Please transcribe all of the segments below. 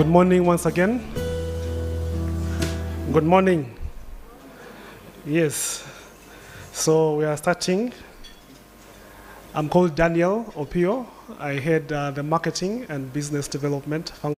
Good morning once again. Good morning. Yes. So we are starting. I'm called Daniel Opio. I head the marketing and business development function.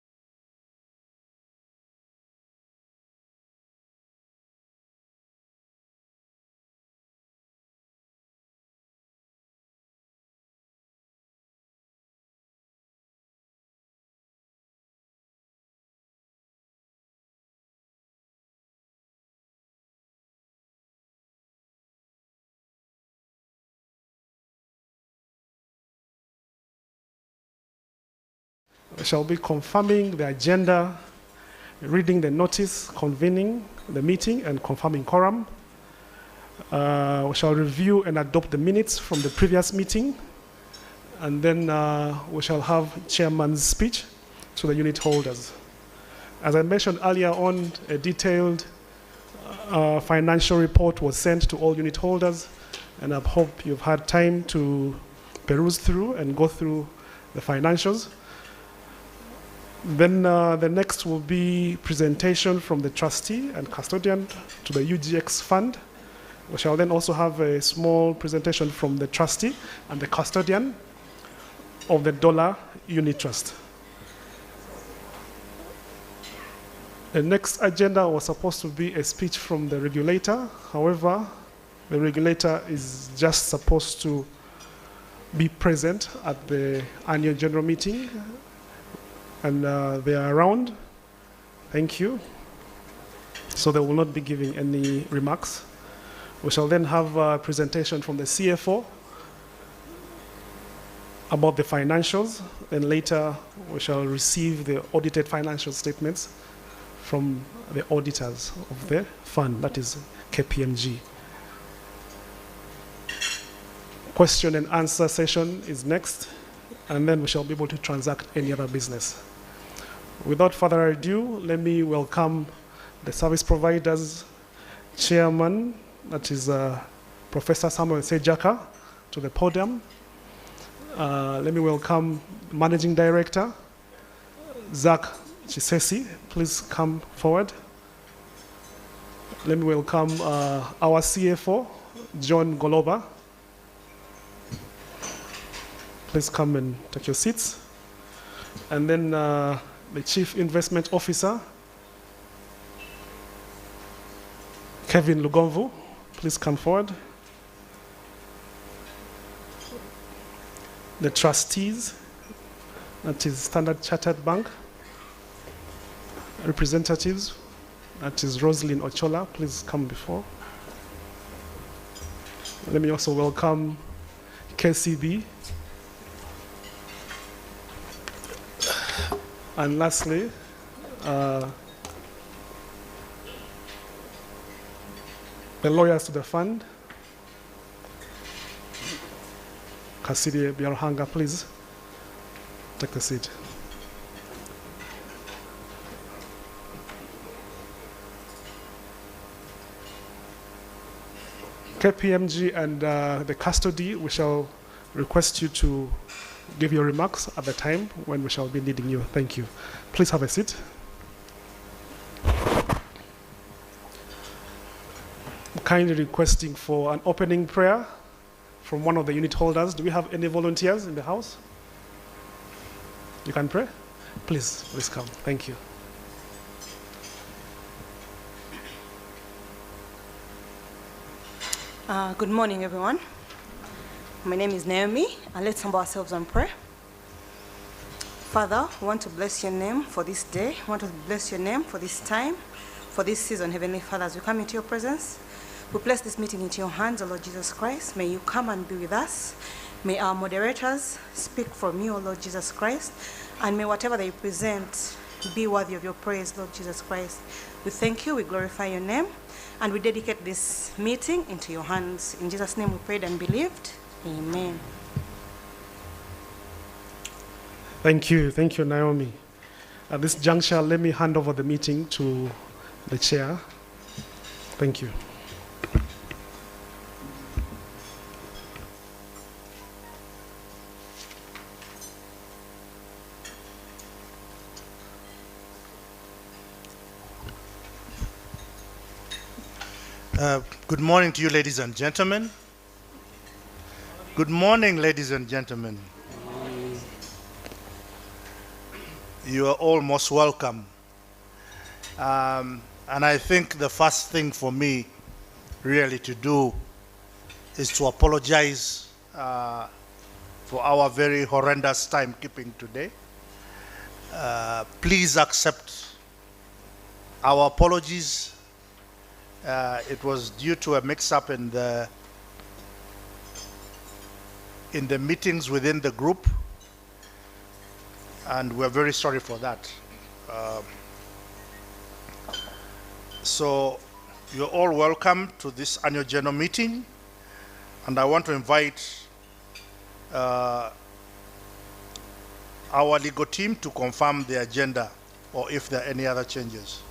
We shall be confirming the agenda, reading the notice, convening the meeting, and confirming quorum. We shall review and adopt the minutes from the previous meeting, and then we shall have chairman's speech to the unit holders. As I mentioned earlier on, a detailed financial report was sent to all unit holders, and I hope you've had time to peruse through and go through the financials. Then the next will be presentation from the trustee and custodian to the UGX fund. We shall then also have a small presentation from the trustee and the custodian of the dollar unit trust. The next agenda was supposed to be a speech from the regulator. However, the regulator is just supposed to be present at the annual general meeting, and they are around. Thank you. So they will not be giving any remarks. We shall then have a presentation from the CFO about the financials, and later we shall receive the audited financial statements from the auditors of the fund, that is KPMG. Question and answer session is next, and then we shall be able to transact any other business. Without further ado, let me welcome the service providers chairman, that is Professor Samuel Sejaka, to the podium. Let me welcome managing director, Zach Chisesi, please come forward. Let me welcome our CFO, John Goloba. Please come and take your seats. And then the Chief Investment Officer, Kevin Lugomvu, please come forward. The trustees, that is Standard Chartered Bank. Representatives, that is Roslyn Ochola, please come before. Let me also welcome KCB. And lastly, the lawyers to the fund, Kasidi Biarhanga, please take a seat. KPMG and the custody, we shall request you to give your remarks at the time when we shall be needing you. Thank you. Please have a seat. I'm kindly requesting for an opening prayer from one of the unit holders. Do we have any volunteers in the house? You can pray? Please come. Thank you. Good morning, everyone. My name is Naomi, and let's humble ourselves and pray. Father, we want to bless your name for this day. We want to bless your name for this time, for this season, Heavenly Father. As we come into your presence, we place this meeting into your hands, O Lord Jesus Christ. May you come and be with us. May our moderators speak from you, O Lord Jesus Christ. And may whatever they present be worthy of your praise, Lord Jesus Christ. We thank you, we glorify your name, and we dedicate this meeting into your hands. In Jesus' name we prayed and believed. Amen. Thank you, Naomi. At this juncture, let me hand over the meeting to the chair. Thank you. Good morning to you, ladies and gentlemen. Good morning, ladies and gentlemen. You are all most welcome. And I think the first thing for me really to do is to apologize for our very horrendous timekeeping today. Please accept our apologies. It was due to a mix-up in the meetings within the group, and we're very sorry for that. So you're all welcome to this annual general meeting, and I want to invite our legal team to confirm the agenda or if there are any other changes.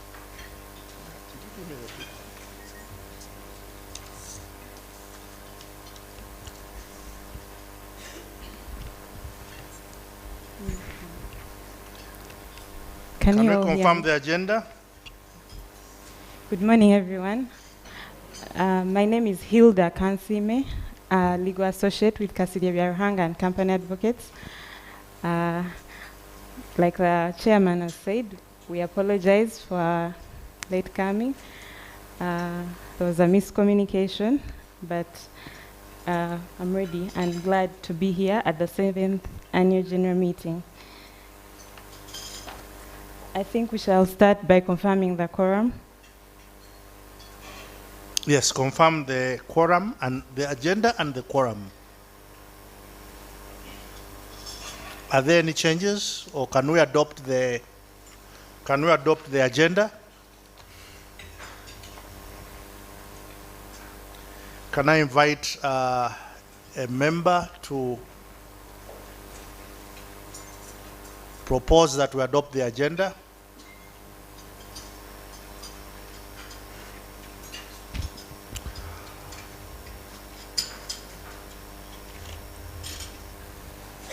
Can we confirm the agenda? Good morning, everyone. My name is Hilda Kansime, legal associate with Custodian and Company Advocates. Like the chairman has said, we apologize for late coming. There was a miscommunication, but I'm ready and glad to be here at the 7th annual general meeting. I think we shall start by confirming the quorum. Yes, confirm the quorum and the agenda and the quorum. Are there any changes, or can we adopt the agenda? Can I invite a member to propose that we adopt the agenda?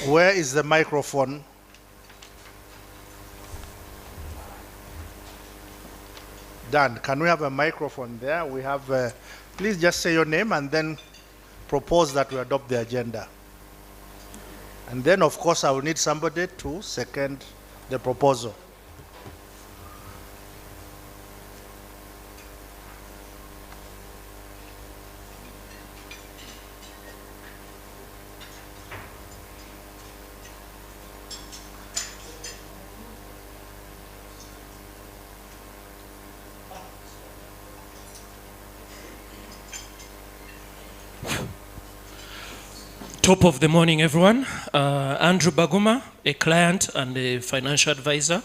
Where is the microphone? Dan, can we have a microphone there? We have, please just say your name and then propose that we adopt the agenda. And then, of course, I will need somebody to second the proposal. Top of the morning, everyone. Andrew Baguma, a client and a financial advisor.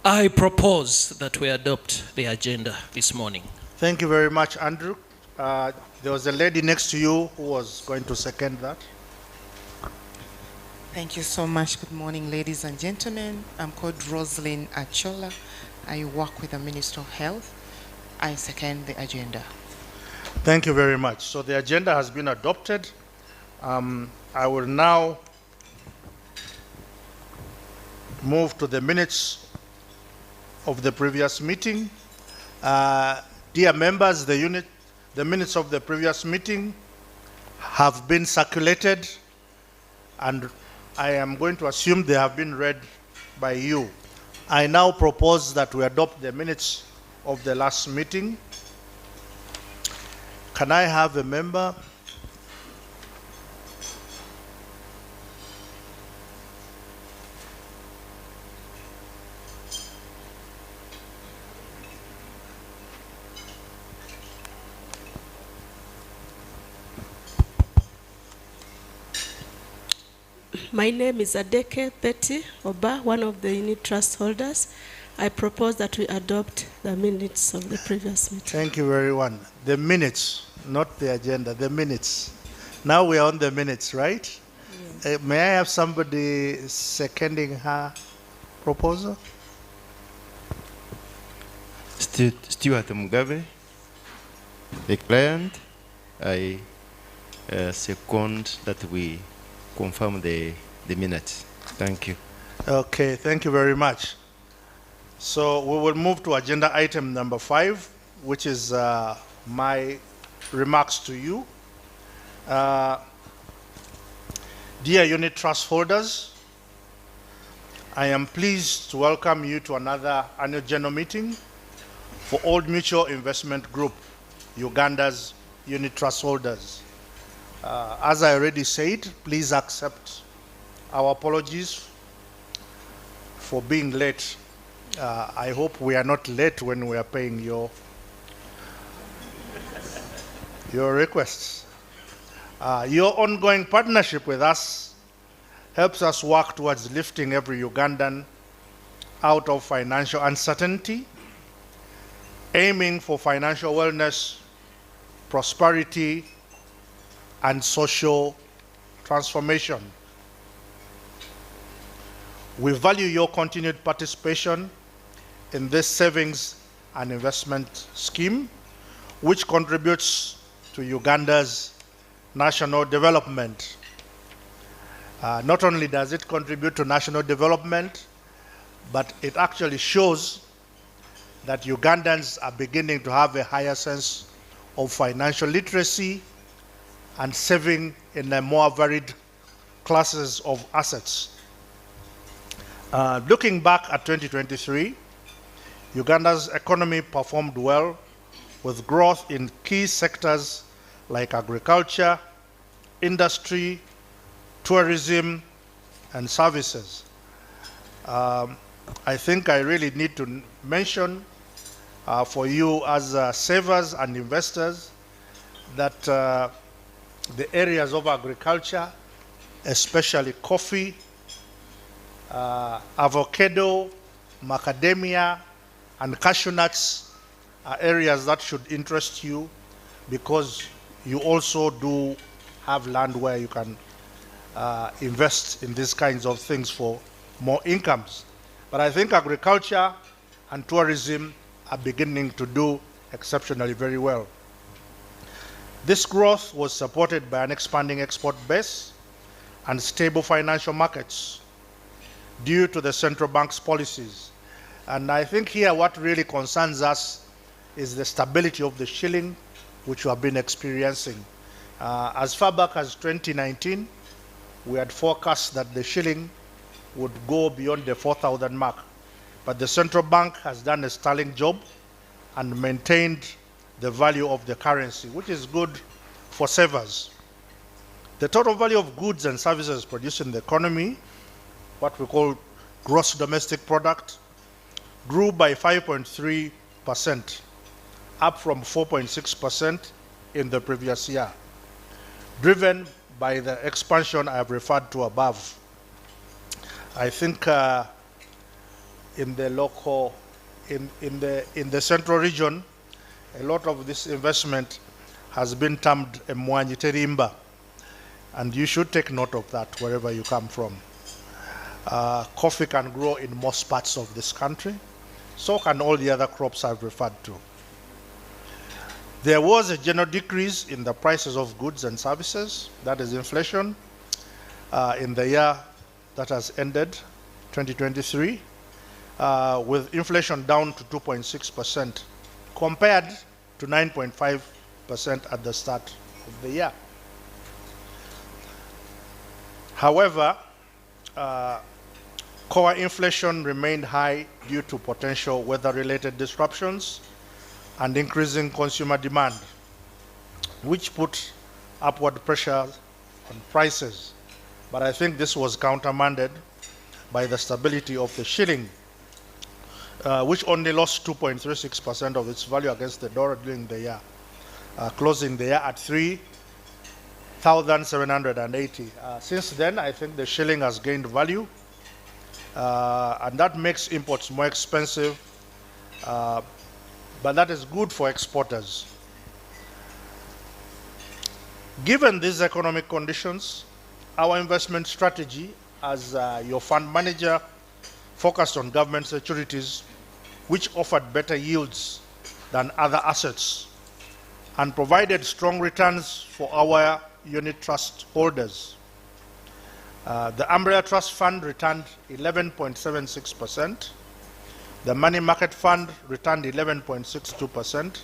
I propose that we adopt the agenda this morning. Thank you very much, Andrew. There was a lady next to you who was going to second that. Thank you so much. Good morning, ladies and gentlemen. I'm called Rosalind Achola. I work with the Minister of Health. I second the agenda. Thank you very much. So the agenda has been adopted. I will now move to the minutes of the previous meeting. Dear members, the minutes of the previous meeting have been circulated, and I am going to assume they have been read by you. I now propose that we adopt the minutes of the last meeting. Can I have a member? My name is Adeke Betty Oba, one of the unit trust holders. I propose that we adopt the minutes of the previous meeting. Thank you very much. The minutes, not the agenda, the minutes. Now we are on the minutes, right? Yes. May I have somebody seconding her proposal? Stuart Mugabe, the client. I second that we confirm the minutes. Thank you. Okay, thank you very much. So we will move to agenda item number 5, which is my remarks to you. Dear unit trust holders, I am pleased to welcome you to another annual general meeting for Old Mutual Investment Group, Uganda's unit trust holders. As I already said, please accept our apologies for being late. I hope we are not late when we are paying your requests. Your ongoing partnership with us helps us work towards lifting every Ugandan out of financial uncertainty, aiming for financial wellness, prosperity, and social transformation. We value your continued participation in this savings and investment scheme, which contributes to Uganda's national development. Not only does it contribute to national development, but it actually shows that Ugandans are beginning to have a higher sense of financial literacy and saving in a more varied classes of assets. Looking back at 2023, Uganda's economy performed well with growth in key sectors like agriculture, industry, tourism, and services. I think I really need to mention for you as savers and investors that the areas of agriculture, especially coffee, avocado, macadamia, and cashew nuts are areas that should interest you because you also do have land where you can invest in these kinds of things for more incomes. But I think agriculture and tourism are beginning to do exceptionally very well. This growth was supported by an expanding export base and stable financial markets due to the central bank's policies. And I think here what really concerns us is the stability of the shilling, which we have been experiencing. As far back as 2019, we had forecast that the shilling would go beyond the 4,000 mark. But the central bank has done a sterling job and maintained the value of the currency, which is good for savers. The total value of goods and services produced in the economy, what we call gross domestic product, grew by 5.3%, up from 4.6% in the previous year, driven by the expansion I have referred to above. I think in the local, in the central region, a lot of this investment has been termed a mwanyi terimba, and you should take note of that wherever you come from. Coffee can grow in most parts of this country, so can all the other crops I've referred to. There was a general decrease in the prices of goods and services, that is inflation, in the year that has ended, 2023, with inflation down to 2.6% compared to 9.5% at the start of the year. However, core inflation remained high due to potential weather-related disruptions and increasing consumer demand, which put upward pressure on prices. But I think this was countermanded by the stability of the shilling, which only lost 2.36% of its value against the dollar during the year, closing the year at 3,780. Since then, I think the shilling has gained value, and that makes imports more expensive, but that is good for exporters. Given these economic conditions, our investment strategy as your fund manager focused on government securities, which offered better yields than other assets and provided strong returns for our unit trust holders. The Umbrella Trust Fund returned 11.76%. The Money Market Fund returned 11.62%,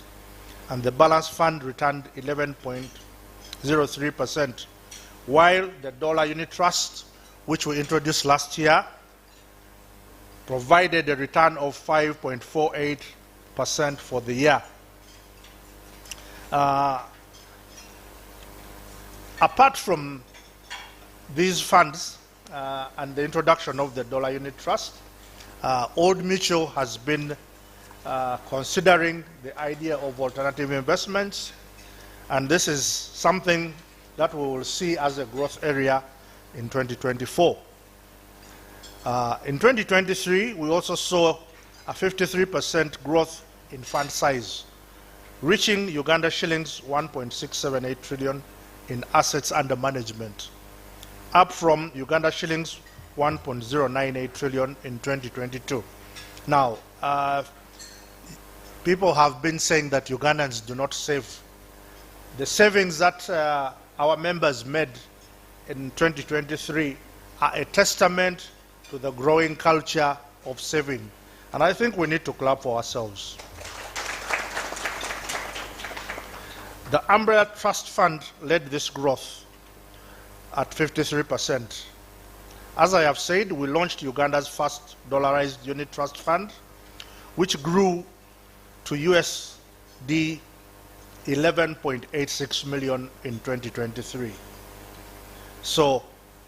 and the balance fund returned 11.03%, while the dollar unit trust, which we introduced last year, provided a return of 5.48% for the year. Apart from these funds and the introduction of the dollar unit trust, Old Mutual has been considering the idea of alternative investments, and this is something that we will see as a growth area in 2024. In 2023, we also saw a 53% growth in fund size, reaching Uganda shillings 1.678 trillion in assets under management, up from Uganda shillings 1.098 trillion in 2022. Now, people have been saying that Ugandans do not save. The savings that our members made in 2023 are a testament to the growing culture of saving. And I think we need to clap for ourselves. The Umbrella Trust Fund led this growth at 53%. As I have said, we launched Uganda's first dollarized unit trust fund, which grew to USD 11.86 million in 2023. So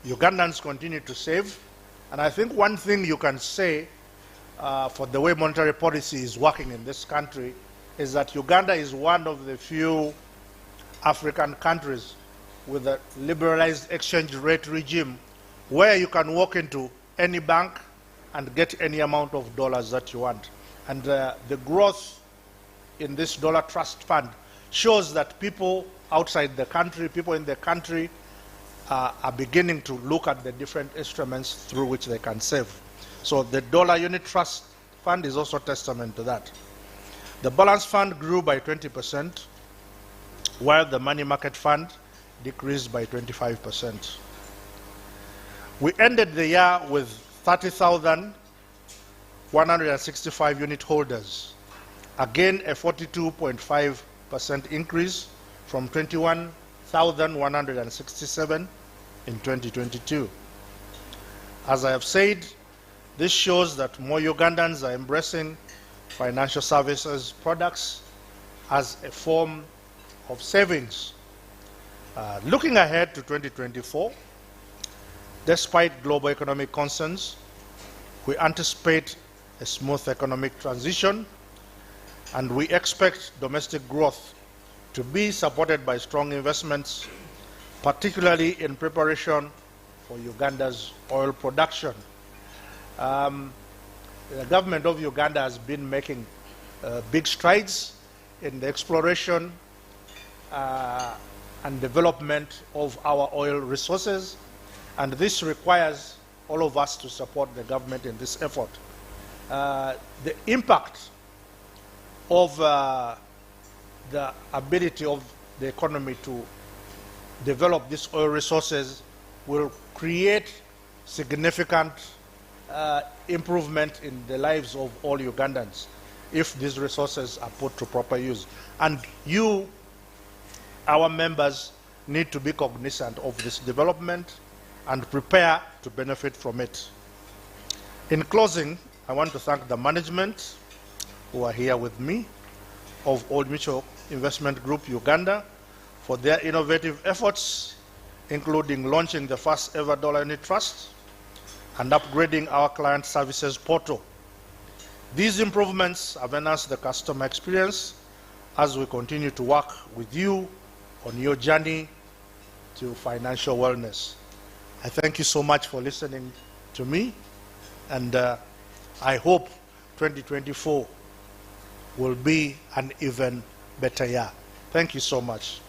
Ugandans continue to save, and I think one thing you can say for the way monetary policy is working in this country is that Uganda is one of the few African countries with a liberalized exchange rate regime where you can walk into any bank and get any amount of dollars that you want. And the growth in this dollar trust fund shows that people outside the country, people in the country, are beginning to look at the different instruments through which they can save. So the dollar unit trust fund is also testament to that. The balance fund grew by 20%, while the money market fund decreased by 25%. We ended the year with 30,165 unit holders, again a 42.5% increase from 21,167 in 2022. As I have said, this shows that more Ugandans are embracing financial services products as a form of savings. Looking ahead to 2024, despite global economic concerns, we anticipate a smooth economic transition, and we expect domestic growth to be supported by strong investments, particularly in preparation for Uganda's oil production. The government of Uganda has been making big strides in the exploration and development of our oil resources, and this requires all of us to support the government in this effort. The impact of the ability of the economy to develop these oil resources will create significant improvement in the lives of all Ugandans if these resources are put to proper use. And you, our members, need to be cognizant of this development and prepare to benefit from it. In closing, I want to thank the management who are here with me of Old Mutual Investment Group Uganda for their innovative efforts, including launching the first ever dollar unit trust and upgrading our client services portal. These improvements have enhanced the customer experience as we continue to work with you on your journey to financial wellness. I thank you so much for listening to me, and I hope 2024 will be an even better year. Thank you so much.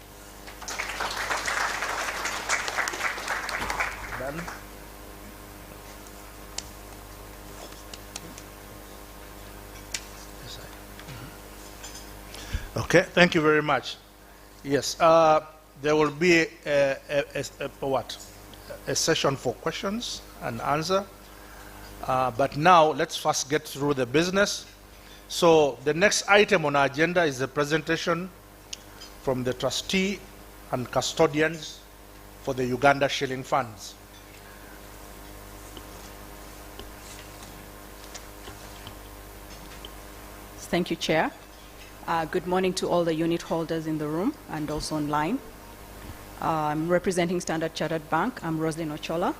Done? Okay, thank you very much. Yes, there will be a session for questions and answer. But now let's first get through the business. So the next item on our agenda is the presentation from the trustee and custodians for the Uganda Shilling Funds. Thank you, Chair. Good morning to all the unit holders in the room and also online. I'm representing Standard Chartered Bank. I'm Roslyn Ochola.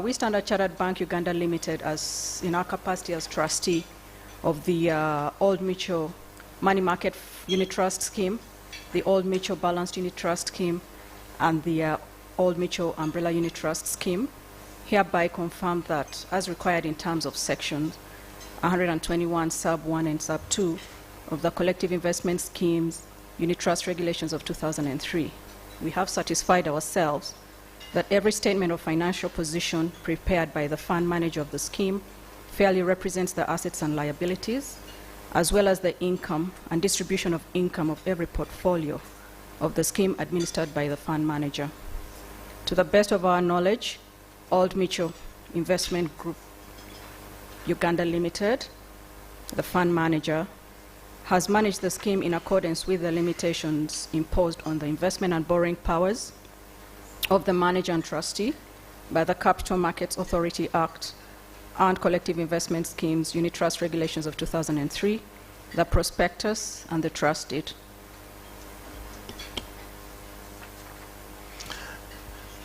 We Standard Chartered Bank Uganda Limited, as in our capacity as trustee of the Old Mutual Money Market Unit Trust Scheme, the Old Mutual Balanced Unit Trust Scheme, and the Old Mutual Umbrella Unit Trust Scheme, hereby confirm that, as required in terms of sections 121 sub 1 and sub 2 of the Collective Investment Schemes Unit Trust Regulations of 2003, we have satisfied ourselves that every statement of financial position prepared by the fund manager of the scheme fairly represents the assets and liabilities, as well as the income and distribution of income of every portfolio of the scheme administered by the fund manager. To the best of our knowledge, Old Mutual Investment Group Uganda Limited, the fund manager, has managed the scheme in accordance with the limitations imposed on the investment and borrowing powers of the manager and trustee by the Capital Markets Authority Act and Collective Investment Schemes Unit Trust Regulations of 2003, the prospectus, and the trust deed.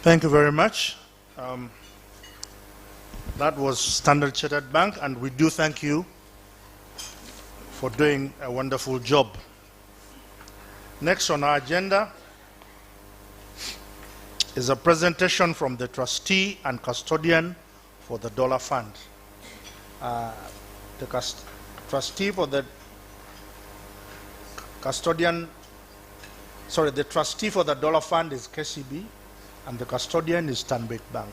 Thank you very much. That was Standard Chartered Bank, and we do thank you for doing a wonderful job. Next on our agenda is a presentation from the trustee and custodian for the dollar fund. The trustee for the the trustee for the dollar fund is KCB, and the custodian is Stanbic Bank.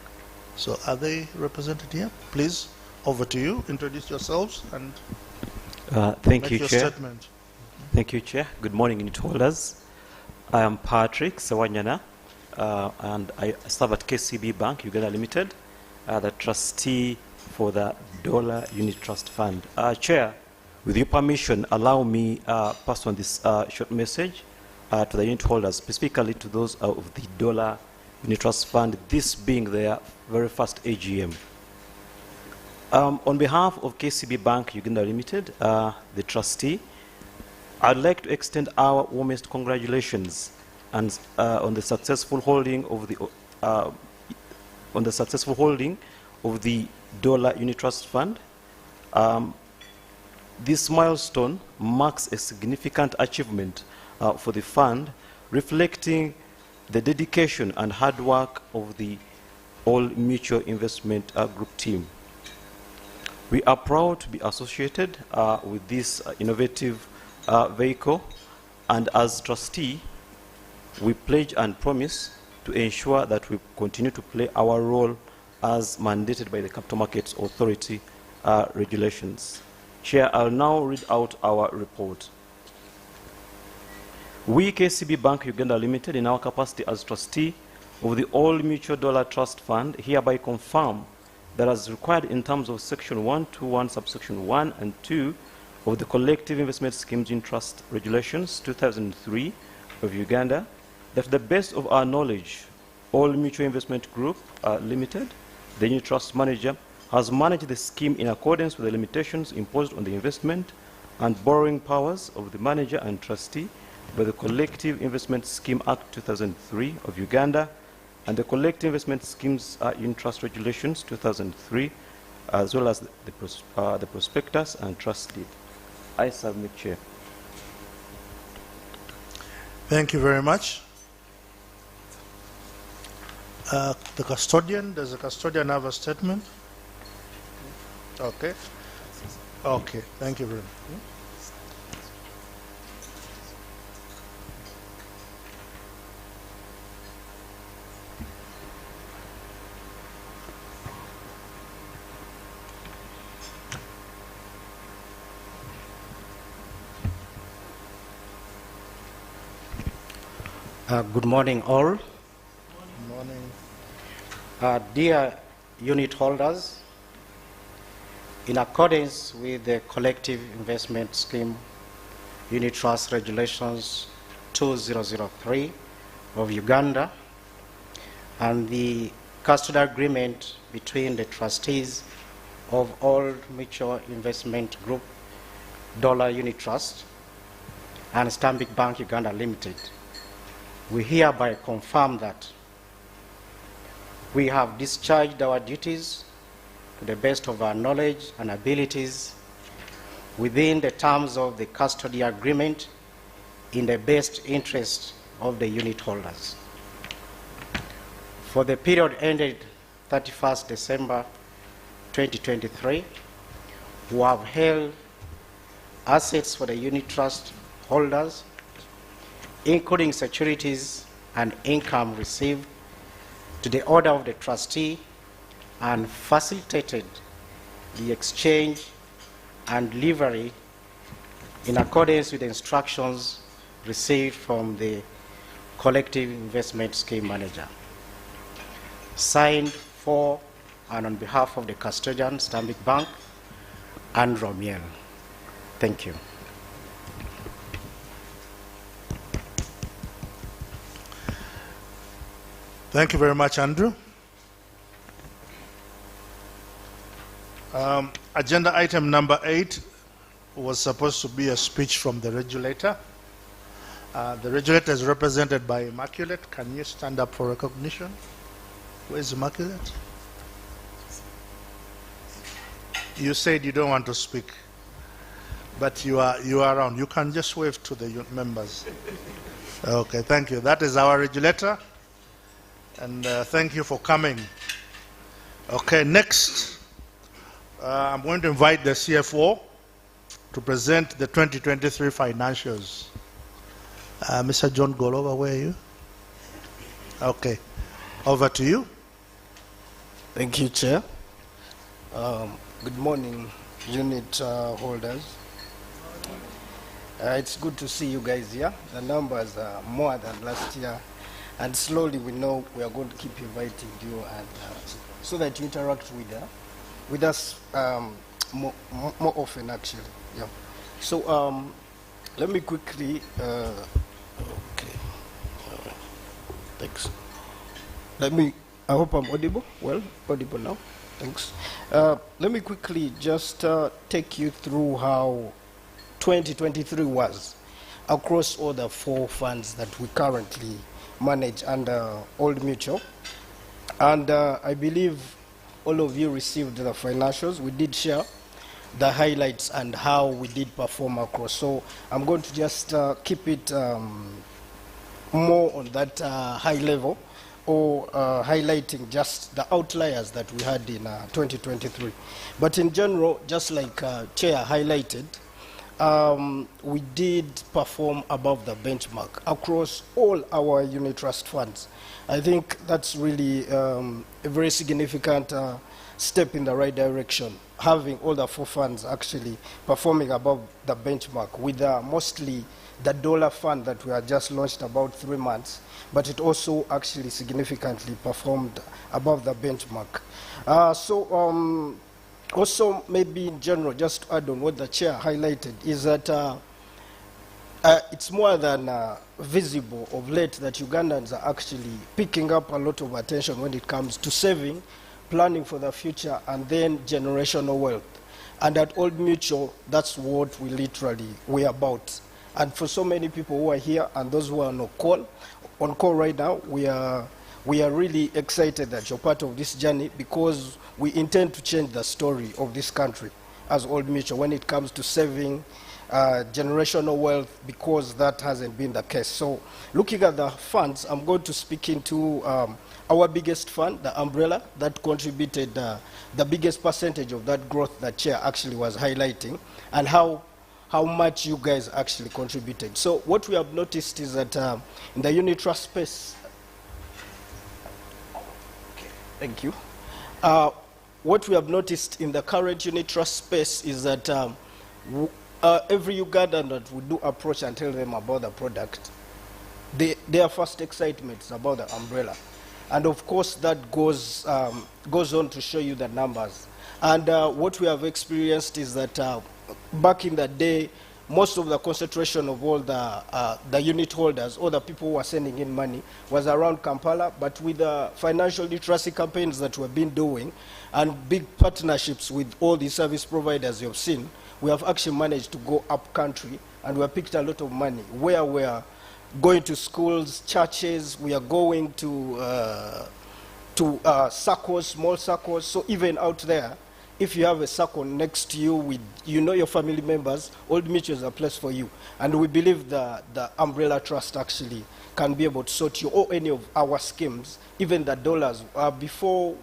So are they represented here? Please, over to you. Introduce yourselves and thank make you, your Chair. statement. Thank you, Chair. Good morning, unit holders. I am Patrick Sewanyana, and I serve at KCB Bank Uganda Limited, the trustee for the Dollar Unit Trust Fund. Chair, with your permission, allow me pass on this short message to the unit holders, specifically to those of the Dollar Unit Trust Fund, this being their very first AGM. On behalf of KCB Bank Uganda Limited, the trustee, I'd like to extend our warmest congratulations and on the successful holding of the Dollar Unit Trust Fund. This milestone marks a significant achievement for the fund, reflecting the dedication and hard work of the Old Mutual Investment Group team. We are proud to be associated with this innovative vehicle, and as trustee, we pledge and promise to ensure that we continue to play our role as mandated by the Capital Markets Authority regulations. Chair, I'll now read out our report. We, KCB Bank Uganda Limited, in our capacity as trustee of the Old Mutual Dollar Trust Fund, hereby confirm that as required in terms of Section 121, subsection 1 and 2 of the Collective Investment Schemes in Trust Regulations 2003 of Uganda, that to the best of our knowledge, Old Mutual Investment Group Limited, the new trust manager, has managed the scheme in accordance with the limitations imposed on the investment and borrowing powers of the manager and trustee by the Collective Investment Scheme Act 2003 of Uganda and the Collective Investment Schemes in Trust Regulations 2003, as well as the prospectus and trust deed. I submit, Chair. Thank you very much. The custodian, does the custodian have a statement? Okay. Okay, thank you very much. Good morning, all. Good morning. Dear unit holders, in accordance with the Collective Investment Scheme Unit Trust Regulations 2003 of Uganda, and the custody agreement between the trustees of Old Mutual Investment Group Dollar Unit Trust and Stanbic Bank Uganda Limited. We hereby confirm that we have discharged our duties to the best of our knowledge and abilities within the terms of the custody agreement in the best interest of the unit holders. For the period ended 31st December 2023, we have held assets for the unit trust holders, including securities and income received to the order of the trustee, and facilitated the exchange and delivery in accordance with the instructions received from the collective investment scheme manager. Signed for and on behalf of the custodian, Stanbic Bank, and Romiel. Thank you. Thank you very much, Andrew. Agenda item number 8 was supposed to be a speech from the regulator. The regulator is represented by Immaculate. Can you stand up for recognition? Where's Immaculate? You said you don't want to speak, but you are around. You can just wave to the members. Okay, thank you. That is our regulator, and thank you for coming. Okay, next, I'm going to invite the CFO to present the 2023 financials. Mr. John Golova, where are you? Okay, over to you. Thank you, Chair. Good morning, unit holders. It's good to see you guys here. The numbers are more than last year, and slowly we know we are going to keep inviting you, and so that you interact with us more often, actually. Yeah. So let me quickly. Okay. Thanks. I hope I'm audible. Well, audible now. Thanks. Let me quickly just take you through how 2023 was across all the 4 funds that we currently manage under Old Mutual. And I believe all of you received the financials. We did share the highlights and how we did perform across. So I'm going to just keep it more on that high level, or highlighting just the outliers that we had in 2023. But in general, just like Chair highlighted, we did perform above the benchmark across all our unit trust funds. I think that's really a very significant step in the right direction, having all the 4 funds actually performing above the benchmark, with mostly the dollar fund that we had just launched about 3 months, but it also actually significantly performed above the benchmark. Also maybe in general, just to add on what the Chair highlighted, is that it's more than visible of late that Ugandans are actually picking up a lot of attention when it comes to saving, planning for the future, and then generational wealth. And at Old Mutual, that's what we're about. And for so many people who are here and those who are on call right now, we are really excited that you're part of this journey, because we intend to change the story of this country as Old Mutual when it comes to saving generational wealth, because that hasn't been the case. So looking at the funds, I'm going to speak into our biggest fund, the umbrella, that contributed the biggest percentage of that growth that Chair actually was highlighting, and how much you guys actually contributed. So what we have noticed is that in the unit trust space, thank you. What we have noticed in the current unit trust space is that every Ugandan that we do approach and tell them about the product, their first excitement is about the umbrella. And of course, that goes on to show you the numbers. And what we have experienced is that back in the day, most of the concentration of all the unit holders, or the people who are sending in money, was around Kampala. But with the financial literacy campaigns that we've been doing and big partnerships with all the service providers you've seen, we have actually managed to go up country, and we have picked a lot of money where we are going to schools, churches, we are going to circles, small circles. So even out there, if you have a circle next to you with, your family members, Old Mutual is a place for you. And we believe the umbrella trust actually can be able to sort you, or any of our schemes, even the dollars. Before,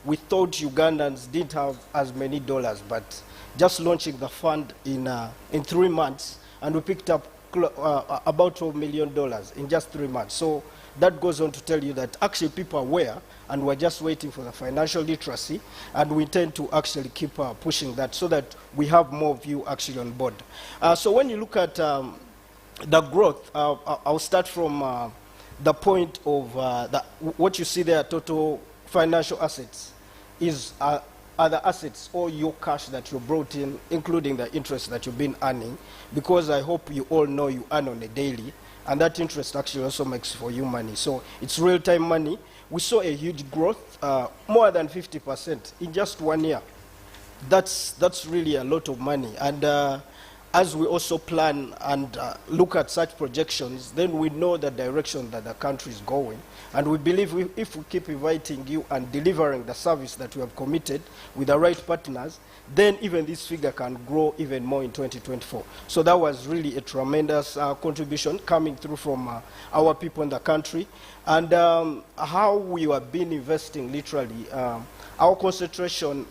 we thought Ugandans didn't have as many dollars, but just launching the fund in 3 months, and we picked up about $12 million in just 3 months. So that goes on to tell you that actually people are aware, and we're just waiting for the financial literacy, and we intend to actually keep pushing that so that we have more of you actually on board. So when you look at the growth, I'll start from the point of what you see there, total financial assets, is other assets or your cash that you brought in, including the interest that you've been earning, because I hope you all know you earn on a daily, and that interest actually also makes for you money. So it's real-time money. We saw a huge growth, more than 50% in just 1 year. That's really a lot of money. And as we also plan and look at such projections, then we know the direction that the country is going. And we believe if we keep inviting you and delivering the service that we have committed with the right partners, then even this figure can grow even more in 2024. So that was really a tremendous contribution coming through from our people in the country. And how we have been investing, literally, our concentration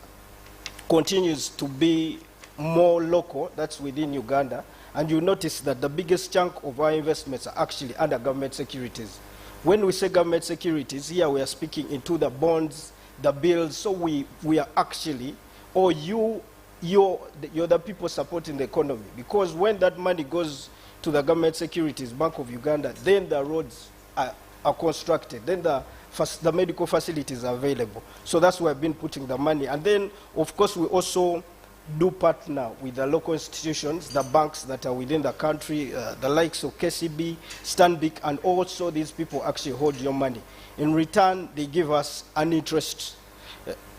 continues to be more local, that's within Uganda. And you notice that the biggest chunk of our investments are actually under government securities. When we say government securities, here we are speaking into the bonds, the bills. So we are actually, or you're the people supporting the economy. Because when that money goes to the government securities, Bank of Uganda, then the roads are constructed, then the medical facilities are available. So that's where I've been putting the money. And then, of course, we also do partner with the local institutions, the banks that are within the country, the likes of KCB, Stanbic, and also these people actually hold your money. In return, they give us an interest,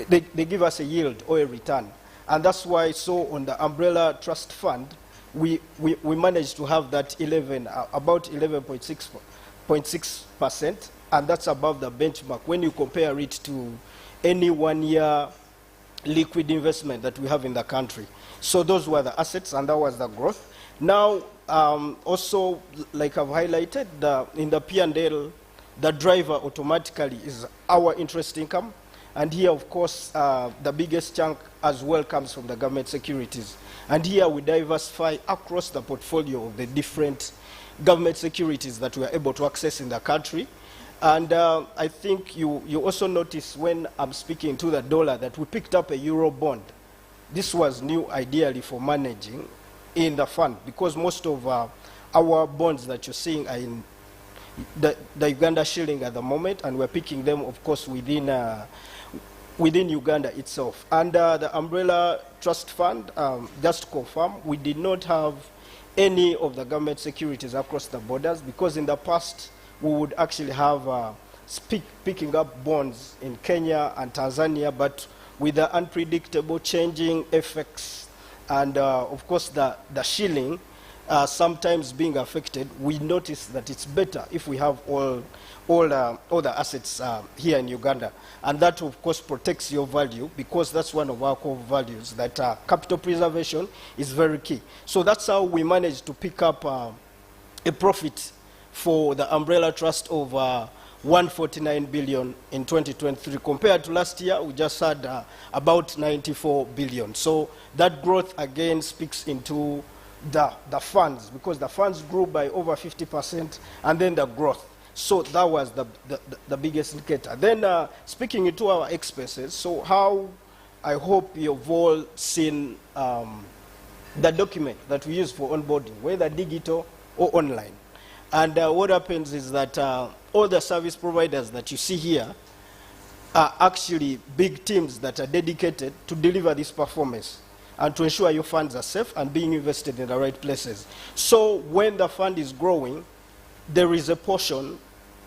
they give us a yield or a return. And that's why, so on the Umbrella Trust Fund, we managed to have that about 11.6%, and that's above the benchmark when you compare it to any 1 year liquid investment that we have in the country. So those were the assets, and that was the growth. Now, also, like I've highlighted, in the P&L, the driver automatically is our interest income. And here, of course, the biggest chunk as well comes from the government securities. And here we diversify across the portfolio of the different government securities that we are able to access in the country. And I think you also notice when I'm speaking to the dollar that we picked up a euro bond. This was new ideally for managing in the fund, because most of our bonds that you're seeing are in the Uganda shilling at the moment, and we're picking them, of course, within Uganda itself. Under the Umbrella Trust Fund, just to confirm, we did not have any of the government securities across the borders, because in the past, we would actually have picking up bonds in Kenya and Tanzania, but with the unpredictable changing effects and, of course, the shilling sometimes being affected, we notice that it's better if we have all the assets here in Uganda. And that, of course, protects your value, because that's one of our core values, that capital preservation is very key. So that's how we managed to pick up a profit for the Umbrella Trust of 149 billion in 2023. Compared to last year, we just had about 94 billion. So that growth again speaks into the funds, because the funds grew by over 50%, and then the growth. So that was the biggest indicator. Then speaking into our expenses, so how I hope you've all seen the document that we use for onboarding, whether digital or online. And what happens is that all the service providers that you see here are actually big teams that are dedicated to deliver this performance. and to ensure your funds are safe and being invested in the right places. So when the fund is growing, there is a portion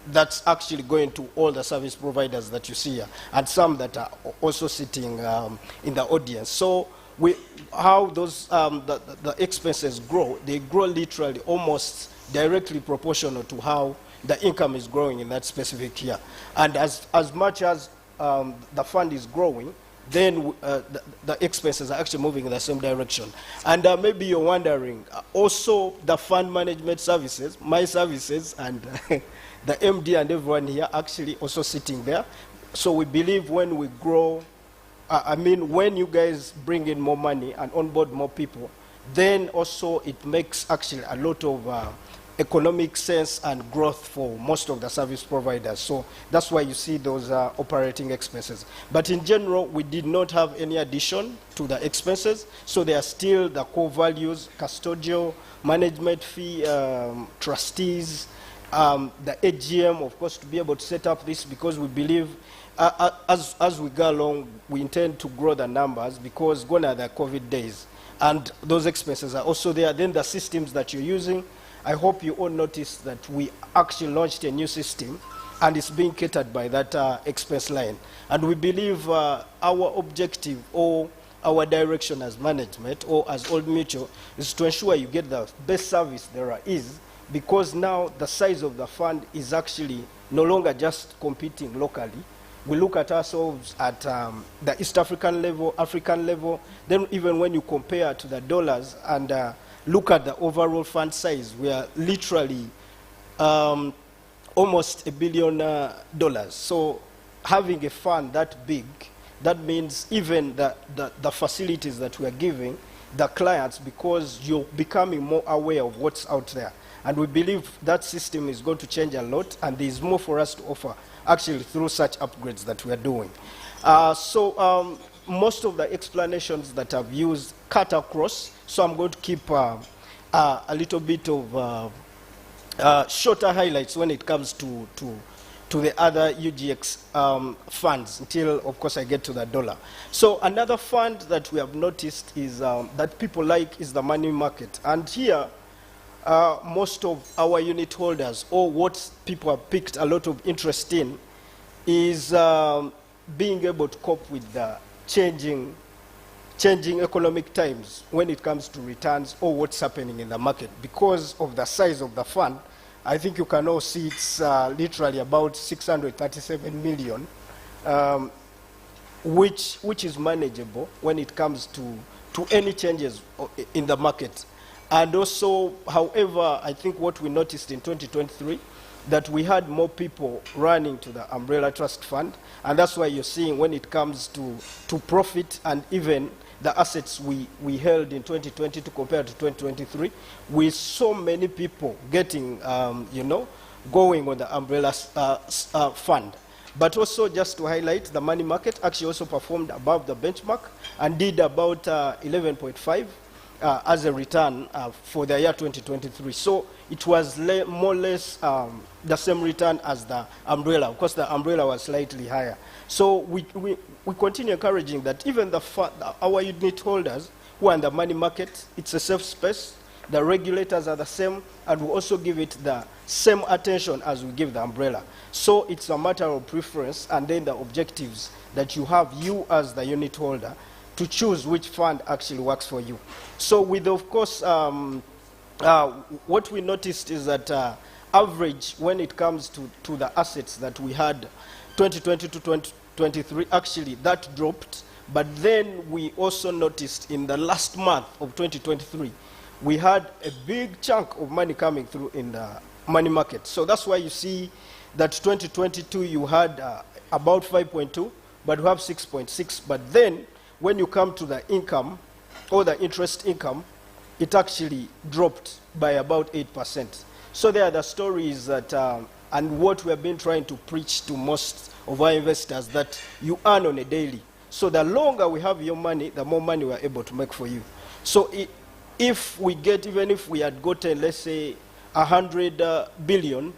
that's actually going to all the service providers that you see here, and some that are also sitting in the audience. So how those the expenses grow, they grow literally almost directly proportional to how the income is growing in that specific year. And as much as the fund is growing, then the expenses are actually moving in the same direction. And maybe you're wondering, also the fund management services, my services, and the MD and everyone here actually also sitting there. So we believe when we grow, when you guys bring in more money and onboard more people, then also it makes actually a lot of economic sense and growth for most of the service providers. So that's why you see those operating expenses. But in general, we did not have any addition to the expenses. So they are still the core values: custodial, management fee, trustees, the AGM, of course, to be able to set up this, because we believe as we go along, we intend to grow the numbers, because gone are the COVID days. And those expenses are also there. Then the systems that you're using, I hope you all noticed that we actually launched a new system, and it's being catered by that expense line. And we believe our objective or our direction as management or as Old Mutual is to ensure you get the best service there is, because now the size of the fund is actually no longer just competing locally. We look at ourselves at the East African level, then even when you compare to the dollars and look at the overall fund size, we are literally almost $1 billion. So having a fund that big, that means even the facilities that we are giving the clients, because you're becoming more aware of what's out there. And we believe that system is going to change a lot, and there's more for us to offer actually through such upgrades that we are doing. Most of the explanations that I've used cut across, so I'm going to keep a little bit of shorter highlights when it comes to the other UGX funds until, of course, I get to the dollar. So another fund that we have noticed is that people like is the money market. And here, most of our unit holders, or what people have picked a lot of interest in, is being able to cope with the changing economic times when it comes to returns or what's happening in the market. Because of the size of the fund, I think you can all see it's literally about 637 million, which is manageable when it comes to any changes in the market. And also, however, I think what we noticed in 2023, that we had more people running to the umbrella trust fund, and that's why you're seeing when it comes to profit and even the assets we held in 2022 compared to 2023, with so many people getting, going on the umbrella fund. But also, just to highlight, the money market actually also performed above the benchmark and did about 11.5 as a return for the year 2023. So it was more or less the same return as the umbrella. Of course, the umbrella was slightly higher. So we continue encouraging that even our unit holders who are in the money market, it's a safe space. The regulators are the same, and we also give it the same attention as we give the umbrella. So it's a matter of preference, and then the objectives that you have, you as the unit holder, to choose which fund actually works for you. So with, of course, what we noticed is that average, when it comes to the assets that we had 2020 to 2023, actually that dropped. But then we also noticed in the last month of 2023, we had a big chunk of money coming through in the money market. So that's why you see that 2022 you had about 5.2, but we have 6.6. But then when you come to the income, or the interest income, it actually dropped by about 8%. So there are the stories that, and what we have been trying to preach to most of our investors, that you earn on a daily. So the longer we have your money, the more money we're able to make for you. So if we get, even if we had gotten, let's say, 100 billion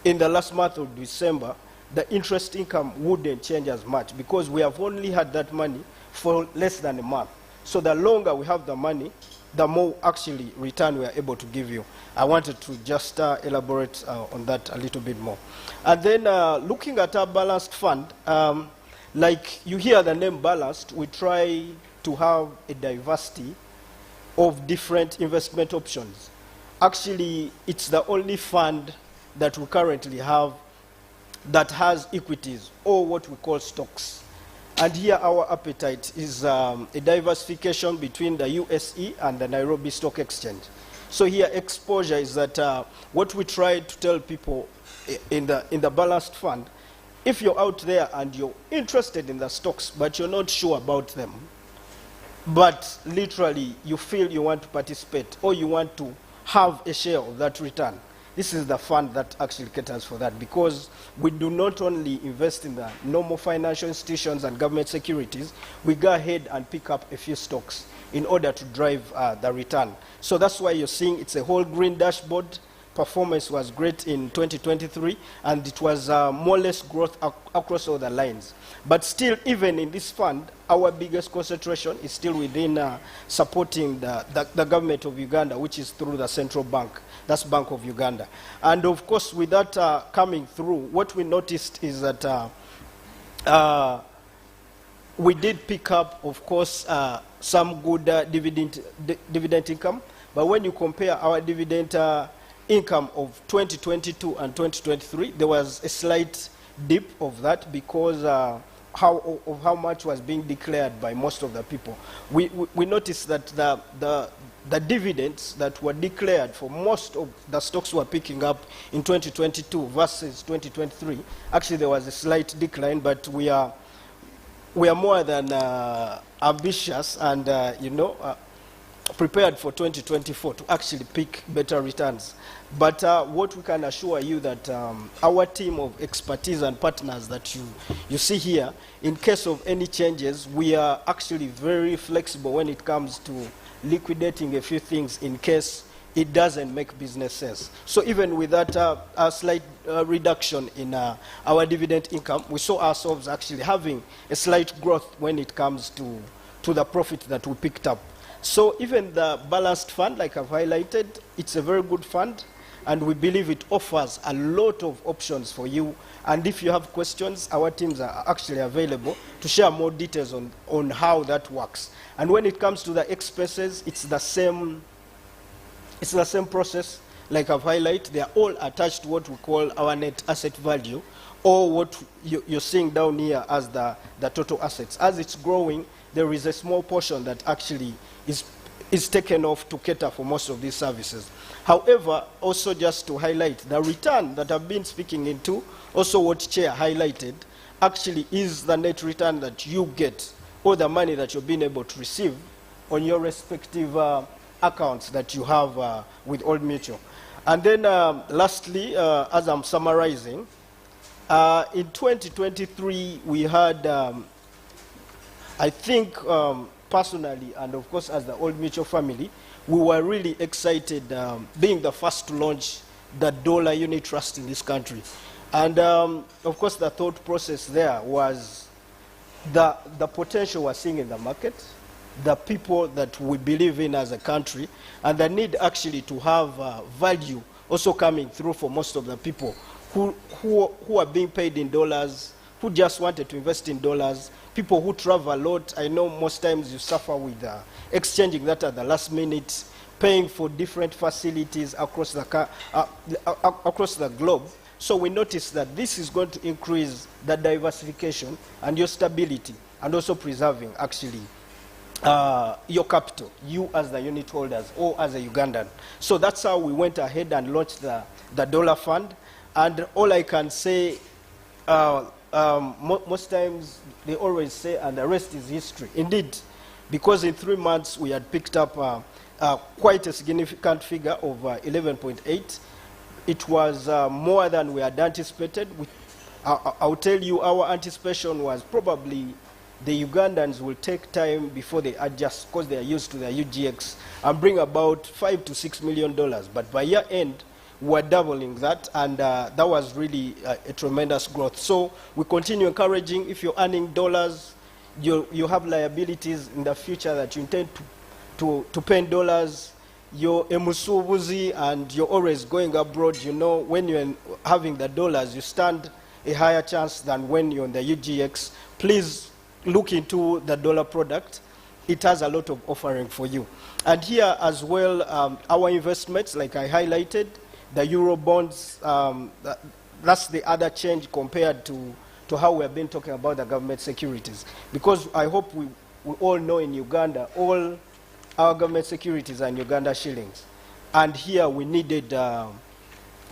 in the last month of December, the interest income wouldn't change as much, because we have only had that money for less than a month. So the longer we have the money, the more actually return we are able to give you. I wanted to just elaborate on that a little bit more. And then looking at our balanced fund, like you hear the name balanced, we try to have a diversity of different investment options. Actually, it's the only fund that we currently have that has equities, or what we call stocks. And here our appetite is a diversification between the USE and the Nairobi Stock Exchange. So here exposure is that what we try to tell people in the balanced fund, if you're out there and you're interested in the stocks, but you're not sure about them, but literally you feel you want to participate or you want to have a share of that return, this is the fund that actually caters for that, because we do not only invest in the normal financial institutions and government securities, we go ahead and pick up a few stocks in order to drive the return. So that's why you're seeing it's a whole green dashboard. Performance was great in 2023, and it was more or less growth across all the lines. But still, even in this fund, our biggest concentration is still within supporting the government of Uganda, which is through the central bank. That's Bank of Uganda. And of course, with that coming through, what we noticed is that we did pick up, of course, some good dividend income. But when you compare our dividend income of 2022 and 2023, there was a slight dip of that because of how much was being declared by most of the people. We noticed that the dividends that were declared for most of the stocks were picking up in 2022 versus 2023. Actually, there was a slight decline, but we are more than ambitious and prepared for 2024 to actually pick better returns. But what we can assure you that our team of expertise and partners that you see here, in case of any changes, we are actually very flexible when it comes to liquidating a few things in case it doesn't make business sense. So even with that a slight reduction in our dividend income, we saw ourselves actually having a slight growth when it comes to the profit that we picked up. So even the balanced fund, like I've highlighted, it's a very good fund, and we believe it offers a lot of options for you. And if you have questions, our teams are actually available to share more details on how that works. And when it comes to the expenses, it's the same process. Like I've highlighted, they are all attached to what we call our net asset value, or what you're seeing down here as the total assets. As it's growing, there is a small portion that actually is taken off to cater for most of these services. However, also just to highlight, the return that I've been speaking into, also what Chair highlighted, actually is the net return that you get, or the money that you've been able to receive on your respective accounts that you have with Old Mutual. And then lastly, as I'm summarizing, in 2023 we had, I think personally, and of course as the Old Mutual family, we were really excited being the first to launch the dollar unit trust in this country. And of course the thought process there was the potential we're seeing in the market, the people that we believe in as a country, and the need actually to have value also coming through for most of the people who are being paid in dollars, who just wanted to invest in dollars, people who travel a lot. I know most times you suffer with exchanging that at the last minute, paying for different facilities across the globe. So we noticed that this is going to increase the diversification and your stability, and also preserving actually your capital, you as the unit holders or as a Ugandan. So that's how we went ahead and launched the dollar fund. And all I can say, most times they always say, and the rest is history. Indeed, because in 3 months we had picked up quite a significant figure of 11.8. It was more than we had anticipated. I'll tell you, our anticipation was probably the Ugandans will take time before they adjust, because they are used to their UGX, and bring about $5 to $6 million. But by year end, we're doubling that, and that was really a tremendous growth. So we continue encouraging, if you're earning dollars, you have liabilities in the future that you intend to pay in dollars, you're emusubuzi and you're always going abroad, you know, when you're having the dollars, you stand a higher chance than when you're on the UGX. Please look into the dollar product. It has a lot of offering for you. And here as well, our investments, like I highlighted, the Euro bonds, that's the other change compared to how we have been talking about the government securities. Because I hope we all know in Uganda, all our government securities are in Uganda shillings. And here we needed to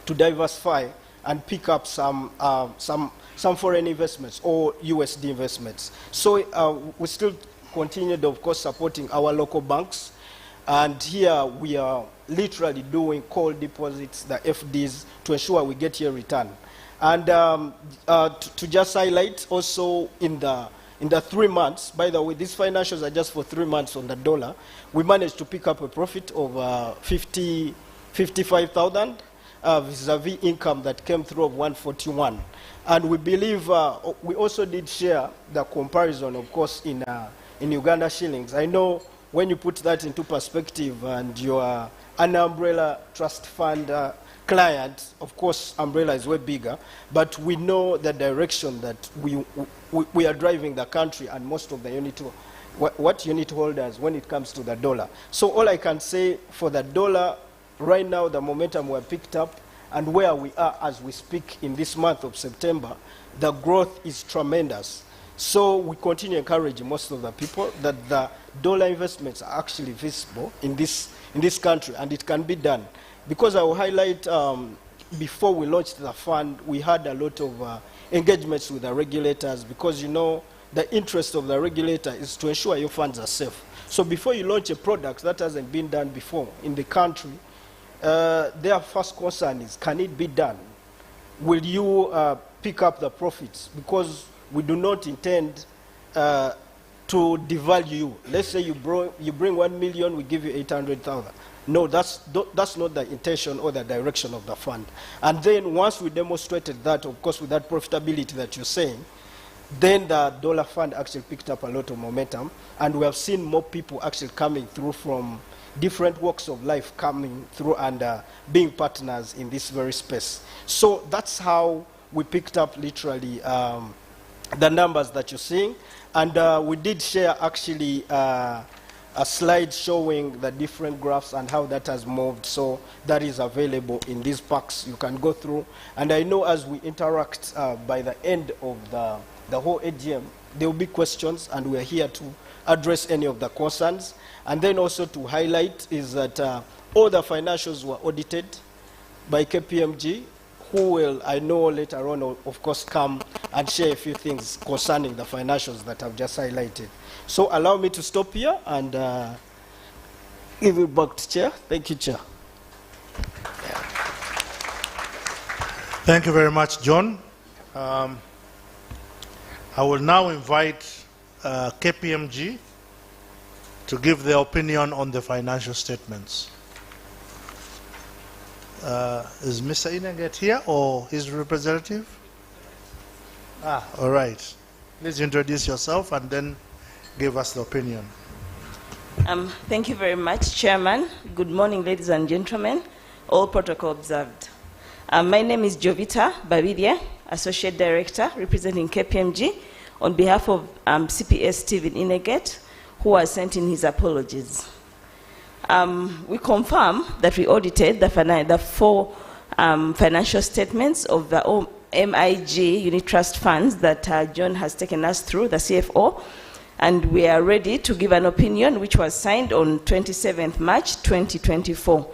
diversify and pick up some foreign investments or USD investments. So we still continued, of course, supporting our local banks. And here we are literally doing call deposits, the FDs, to ensure we get your return. And to just highlight also in the 3 months, by the way, these financials are just for 3 months on the dollar, we managed to pick up a profit of 55,000 vis-a-vis income that came through of 141. And we believe we also did share the comparison, of course, in Uganda shillings. I know when you put that into perspective and you are an umbrella trust fund client, of course, umbrella is way bigger, but we know the direction that we are driving the country and most of the unit holders when it comes to the dollar. So all I can say for the dollar, right now the momentum we have picked up and where we are as we speak in this month of September, the growth is tremendous. So we continue encouraging most of the people that the dollar investments are actually visible in this country, and it can be done. Because I will highlight, before we launched the fund, we had a lot of engagements with the regulators, because you know the interest of the regulator is to ensure your funds are safe. So before you launch a product that hasn't been done before in the country, their first concern is, can it be done? Will you pick up the profits? Because we do not intend to devalue you. Let's say you bring 1 million, we give you 800,000. No, that's not the intention or the direction of the fund. And then once we demonstrated that, of course, with that profitability that you're saying, then the dollar fund actually picked up a lot of momentum, and we have seen more people actually coming through from different walks of life coming through and being partners in this very space. So that's how we picked up literally the numbers that you're seeing. And we did share actually a slide showing the different graphs and how that has moved. So that is available in these packs. You can go through. And I know as we interact by the end of the whole AGM, there will be questions, and we're here to address any of the concerns. And then also to highlight is that all the financials were audited by KPMG, who will, I know later on, of course, come and share a few things concerning the financials that I've just highlighted. So allow me to stop here and give it back to Chair. Thank you, Chair. Thank you very much, John. I will now invite KPMG to give their opinion on the financial statements. Is Mr. Inaget here or his representative? All right. Please introduce yourself and then give us the opinion. Thank you very much, Chairman. Good morning, ladies and gentlemen. All protocol observed. My name is Jovita Babidia, Associate Director representing KPMG on behalf of CPS Stephen Inaget, who has sent in his apologies. We confirm that we audited the 4 financial statements of the OMIG unit trust funds that John has taken us through, the CFO, and we are ready to give an opinion which was signed on 27th March 2024.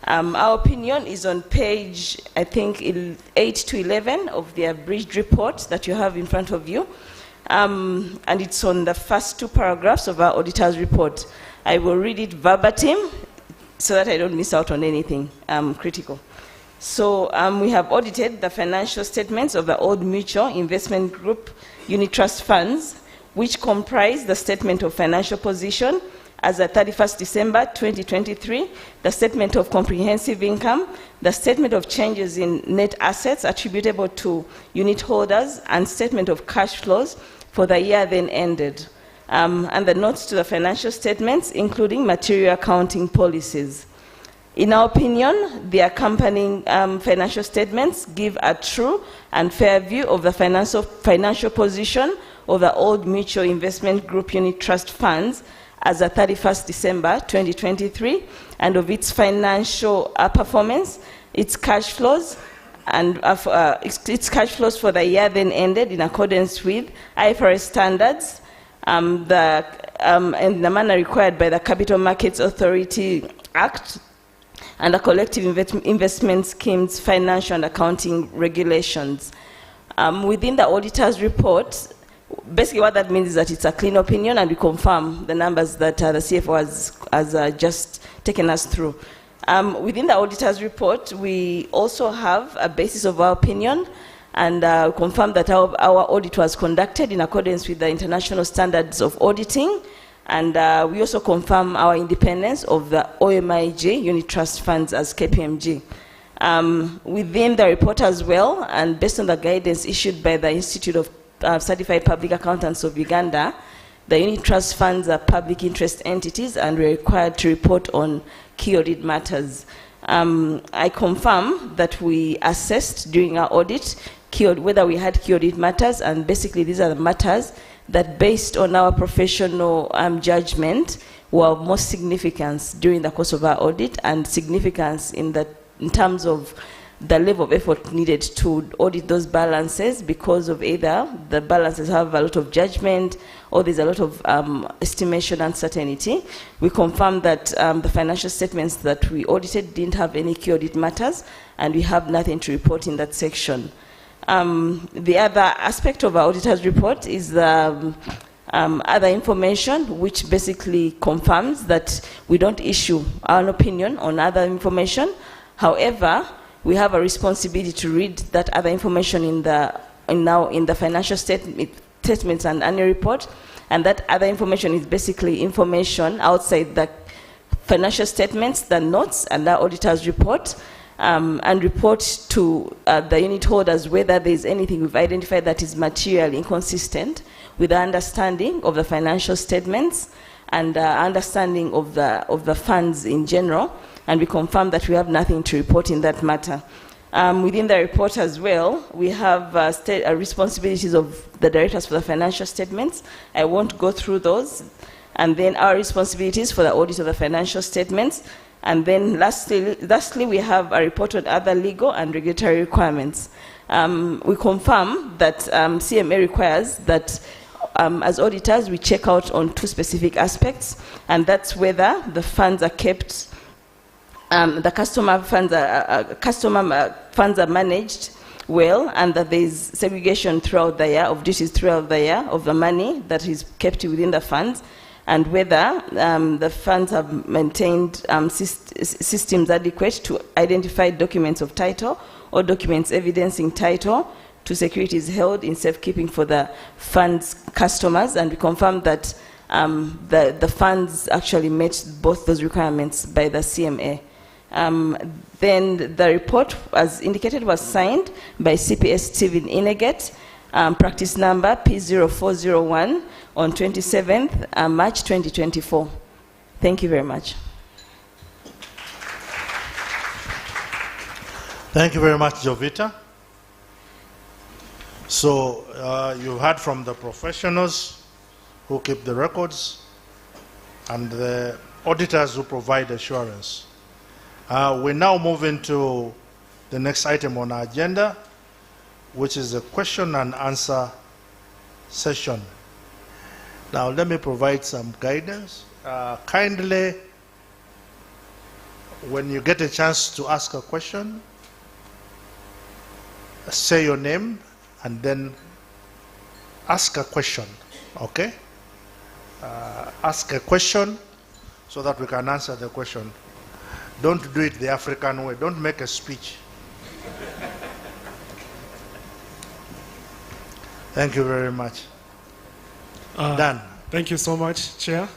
Our opinion is on page, I think, 8 to 11 of the abridged report that you have in front of you, and it's on the first 2 paragraphs of our auditor's report. I will read it verbatim so that I don't miss out on anything critical. So we have audited the financial statements of the Old Mutual Investment Group unit trust funds, which comprise the statement of financial position as at 31st December 2023, the statement of comprehensive income, the statement of changes in net assets attributable to unit holders, and statement of cash flows for the year then ended. and the notes to the financial statements, including material accounting policies. In our opinion, the accompanying financial statements give a true and fair view of the financial position of the Old Mutual Investment Group Unit Trust funds as of 31st December 2023, and of its financial performance, its cash flows, and its cash flows for the year then ended in accordance with IFRS standards, and the manner required by the Capital Markets Authority Act, and the collective investment schemes financial and accounting regulations. Within the auditor's report, basically what that means is that it's a clean opinion, and we confirm the numbers that the CFO has just taken us through. Within the auditor's report, we also have a basis of our opinion, and confirm that our audit was conducted in accordance with the international standards of auditing. And we also confirm our independence of the OMIG unit trust funds as KPMG. Within the report as well, and based on the guidance issued by the Institute of Certified Public Accountants of Uganda, the unit trust funds are public interest entities and we're required to report on key audit matters. I confirm that we assessed during our audit whether we had key audit matters, and basically these are the matters that, based on our professional judgment, were of most significance during the course of our audit, and significance in terms of the level of effort needed to audit those balances, because of either the balances have a lot of judgment or there's a lot of estimation uncertainty. We confirm that the financial statements that we audited didn't have any key audit matters, and we have nothing to report in that section. The other aspect of our auditor's report is the other information, which basically confirms that we don't issue our opinion on other information. However, we have a responsibility to read that other information in the financial statements and annual report, and that other information is basically information outside the financial statements, the notes, and the auditor's report. And report to the unit holders whether there is anything we've identified that is materially inconsistent with the understanding of the financial statements and understanding of the funds in general, and we confirm that we have nothing to report in that matter. Within the report as well, we have responsibilities of the directors for the financial statements. I won't go through those. And then our responsibilities for the audit of the financial statements. And then lastly, we have a report on other legal and regulatory requirements. We confirm that CMA requires that as auditors, we check out on two specific aspects, and that's whether the funds are kept, the customer funds are managed well, and that there is segregation throughout the year, of duties throughout the year, of the money that is kept within the funds, and whether the funds have maintained systems adequate to identify documents of title or documents evidencing title to securities held in safekeeping for the fund's customers, and we confirm that the funds actually met both those requirements by the CMA. Then the report, as indicated, was signed by CPS Stephen Ineget, practice number P0401, on 27th March 2024. Thank you very much. Thank you very much, Jovita. So you heard from the professionals who keep the records and the auditors who provide assurance. We now move into the next item on our agenda, which is a question and answer session. Now, let me provide some guidance. Kindly, when you get a chance to ask a question, say your name and then ask a question, okay? Ask a question so that we can answer the question. Don't do it the African way. Don't make a speech. Thank you very much. Dan. Thank you so much, Chair.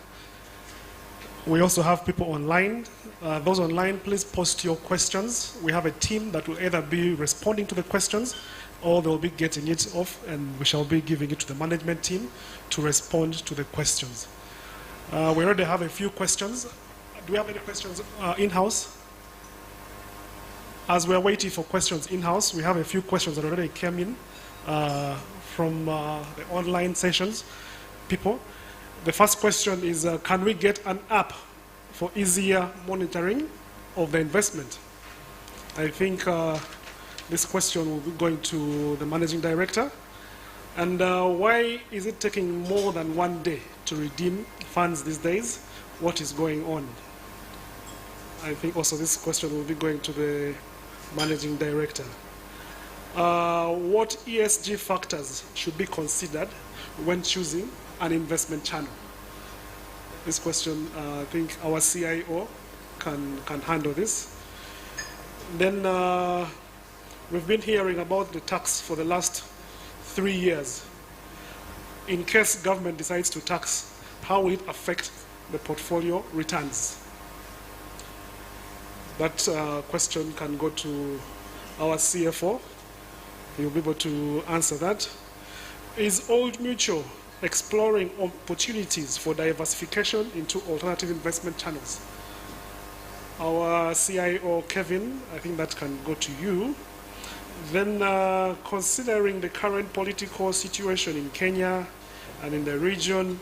We also have people online. Those online, please post your questions. We have a team that will either be responding to the questions or they'll be getting it off, and we shall be giving it to the management team to respond to the questions. We already have a few questions. Do we have any questions in-house? As we're waiting for questions in-house, we have a few questions that already came in from the online sessions people. The first question is, can we get an app for easier monitoring of the investment? I think this question will be going to the managing director. And why is it taking more than 1 day to redeem funds these days? What is going on? I think also this question will be going to the managing director. What ESG factors should be considered when choosing an investment channel? This question, I think our CIO can handle this. Then we've been hearing about the tax for the last 3 years. In case government decides to tax, how will it affect the portfolio returns? That question can go to our CFO. He'll be able to answer that. Is Old Mutual exploring opportunities for diversification into alternative investment channels? Our CIO, Kevin, I think that can go to you. Then considering the current political situation in Kenya and in the region,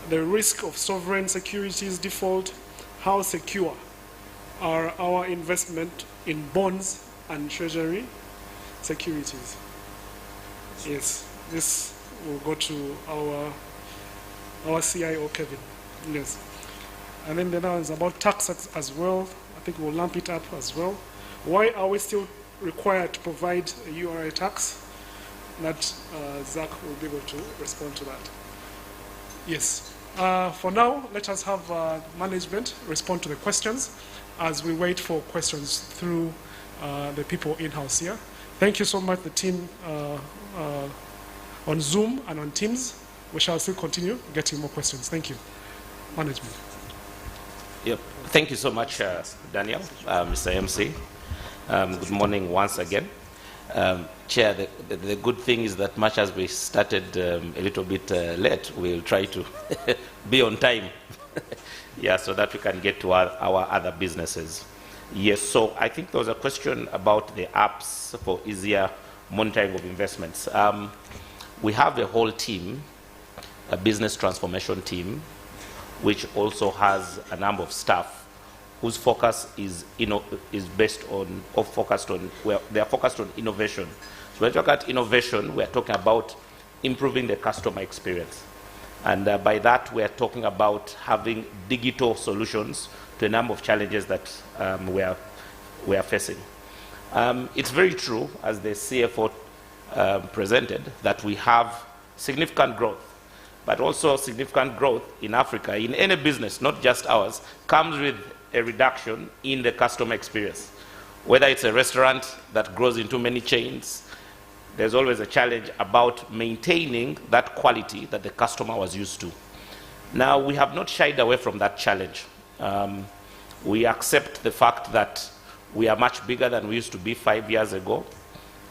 the risk of sovereign securities default, how secure are our investment in bonds and treasury securities? Yes, this will go to our CIO, Kevin. Yes. And then the other one is about tax as well. I think we'll lump it up as well. Why are we still required to provide a URA tax? That Zach will be able to respond to that. Yes. For now, let us have management respond to the questions as we wait for questions through the people in-house here. Thank you so much, the team on Zoom and on Teams. We shall still continue getting more questions. Thank you. Management. Yep. Thank you so much, Daniel, Mr. MC. Good morning once again. Chair, the good thing is that much as we started a little bit late, we'll try to be on time. Yeah, so that we can get to our other businesses. Yes, so I think there was a question about the apps for easier monitoring of investments. We have a whole team, a business transformation team, which also has a number of staff whose focus is based on, or focused on, well, they are focused on innovation. So when we talk about innovation, we are talking about improving the customer experience. And by that, we are talking about having digital solutions to a number of challenges that we are facing. It's very true, as the CFO presented, that we have significant growth, but also significant growth in Africa, in any business, not just ours, comes with a reduction in the customer experience. Whether it's a restaurant that grows into many chains, there's always a challenge about maintaining that quality that the customer was used to. Now, we have not shied away from that challenge. We accept the fact that we are much bigger than we used to be 5 years ago,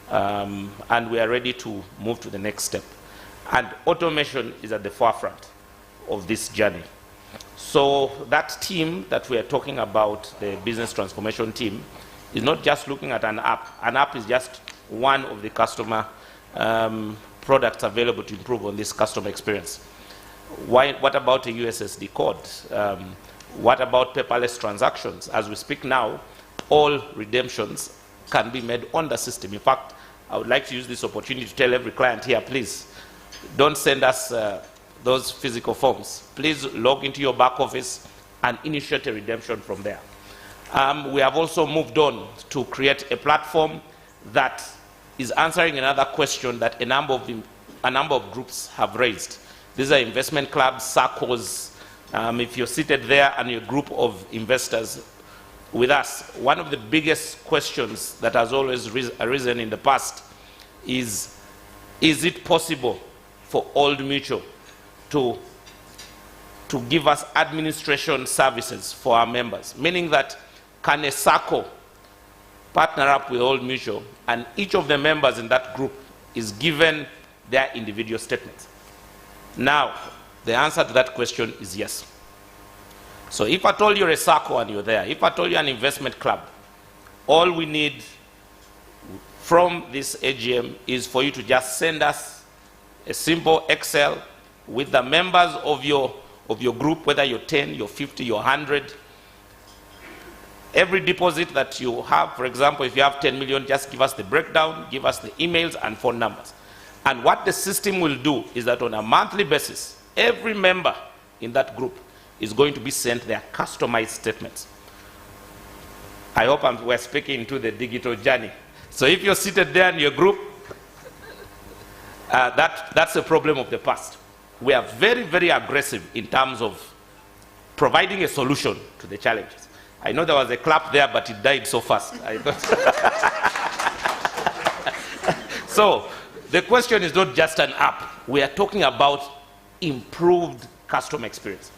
and we are ready to move to the next step. And automation is at the forefront of this journey. So that team that we are talking about, the business transformation team, is not just looking at an app. An app is just one of the customer products available to improve on this customer experience. What about a USSD code? What about paperless transactions? As we speak now, all redemptions can be made on the system. In fact, I would like to use this opportunity to tell every client here, please, don't send us those physical forms. Please log into your back office and initiate a redemption from there. We have also moved on to create a platform that is answering another question that a number of groups have raised. These are investment clubs, circles. If you're seated there and you're a group of investors with us, one of the biggest questions that has always arisen in the past is it possible for Old Mutual to to give us administration services for our members, meaning that can a SACCO partner up with Old Mutual, and each of the members in that group is given their individual statements? Now, the answer to that question is yes. So if I told you a SACCO and you're there, if I told you an investment club, all we need from this AGM is for you to just send us a simple Excel with the members of your group, whether you're 10, you're 50, you're 100. Every deposit that you have, for example, if you have 10 million, just give us the breakdown, give us the emails and phone numbers. And what the system will do is that on a monthly basis, every member in that group is going to be sent their customized statements. I hope we're speaking to the digital journey. So if you're seated there in your group, that's a problem of the past. We are very, very aggressive in terms of providing a solution to the challenges. I know there was a clap there, but it died so fast. I thought. So the question is not just an app. We are talking about improved customer experience.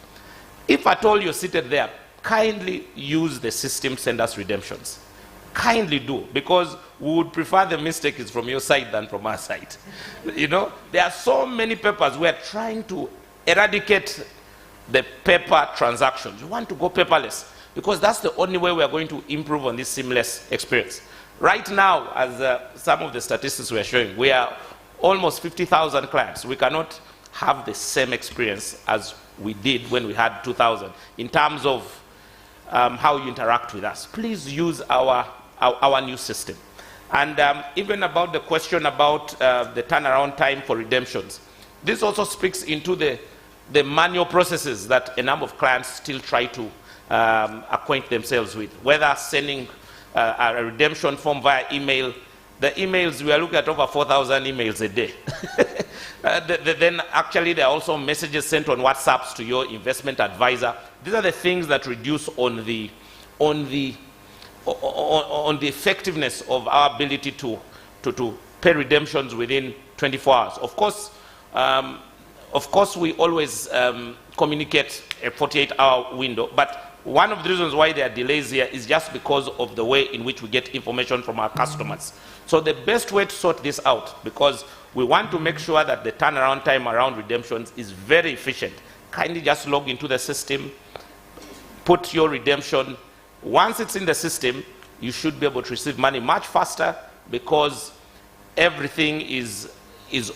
If at all you're seated there, kindly use the system, send us redemptions. Kindly do, because we would prefer the mistake is from your side than from our side. You know, there are so many papers. We are trying to eradicate the paper transactions. We want to go paperless, because that's the only way we are going to improve on this seamless experience. Right now, as some of the statistics we are showing, we are almost 50,000 clients. We cannot have the same experience as we did when we had 2,000 in terms of how you interact with us. Please use our new system. And even about the question about the turnaround time for redemptions, this also speaks into the manual processes that a number of clients still try to acquaint themselves with, whether sending a redemption form via email. The emails, we are looking at over 4,000 emails a day. Then actually there are also messages sent on WhatsApps to your investment advisor. These are the things that reduce on the effectiveness of our ability to pay redemptions within 24 hours. Of course, we always communicate a 48-hour window, but one of the reasons why there are delays here is just because of the way in which we get information from our customers. So the best way to sort this out, because we want to make sure that the turnaround time around redemptions is very efficient. Kindly just log into the system, put your redemption. Once it's in the system, you should be able to receive money much faster, because everything is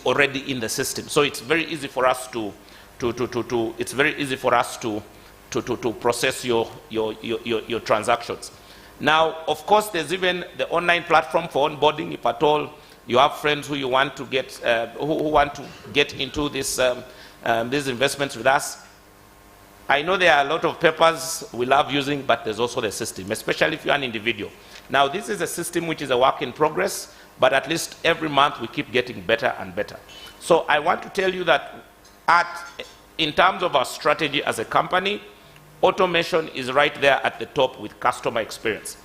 already in the system. So it's very easy for us to process your transactions. Now, of course, there's even the online platform for onboarding. If at all you have friends who you want to get, who want to get into these investments with us, I know there are a lot of papers we love using, but there's also the system, especially if you're an individual. Now, this is a system which is a work in progress, but at least every month we keep getting better and better. So I want to tell you that in terms of our strategy as a company, automation is right there at the top with customer experience.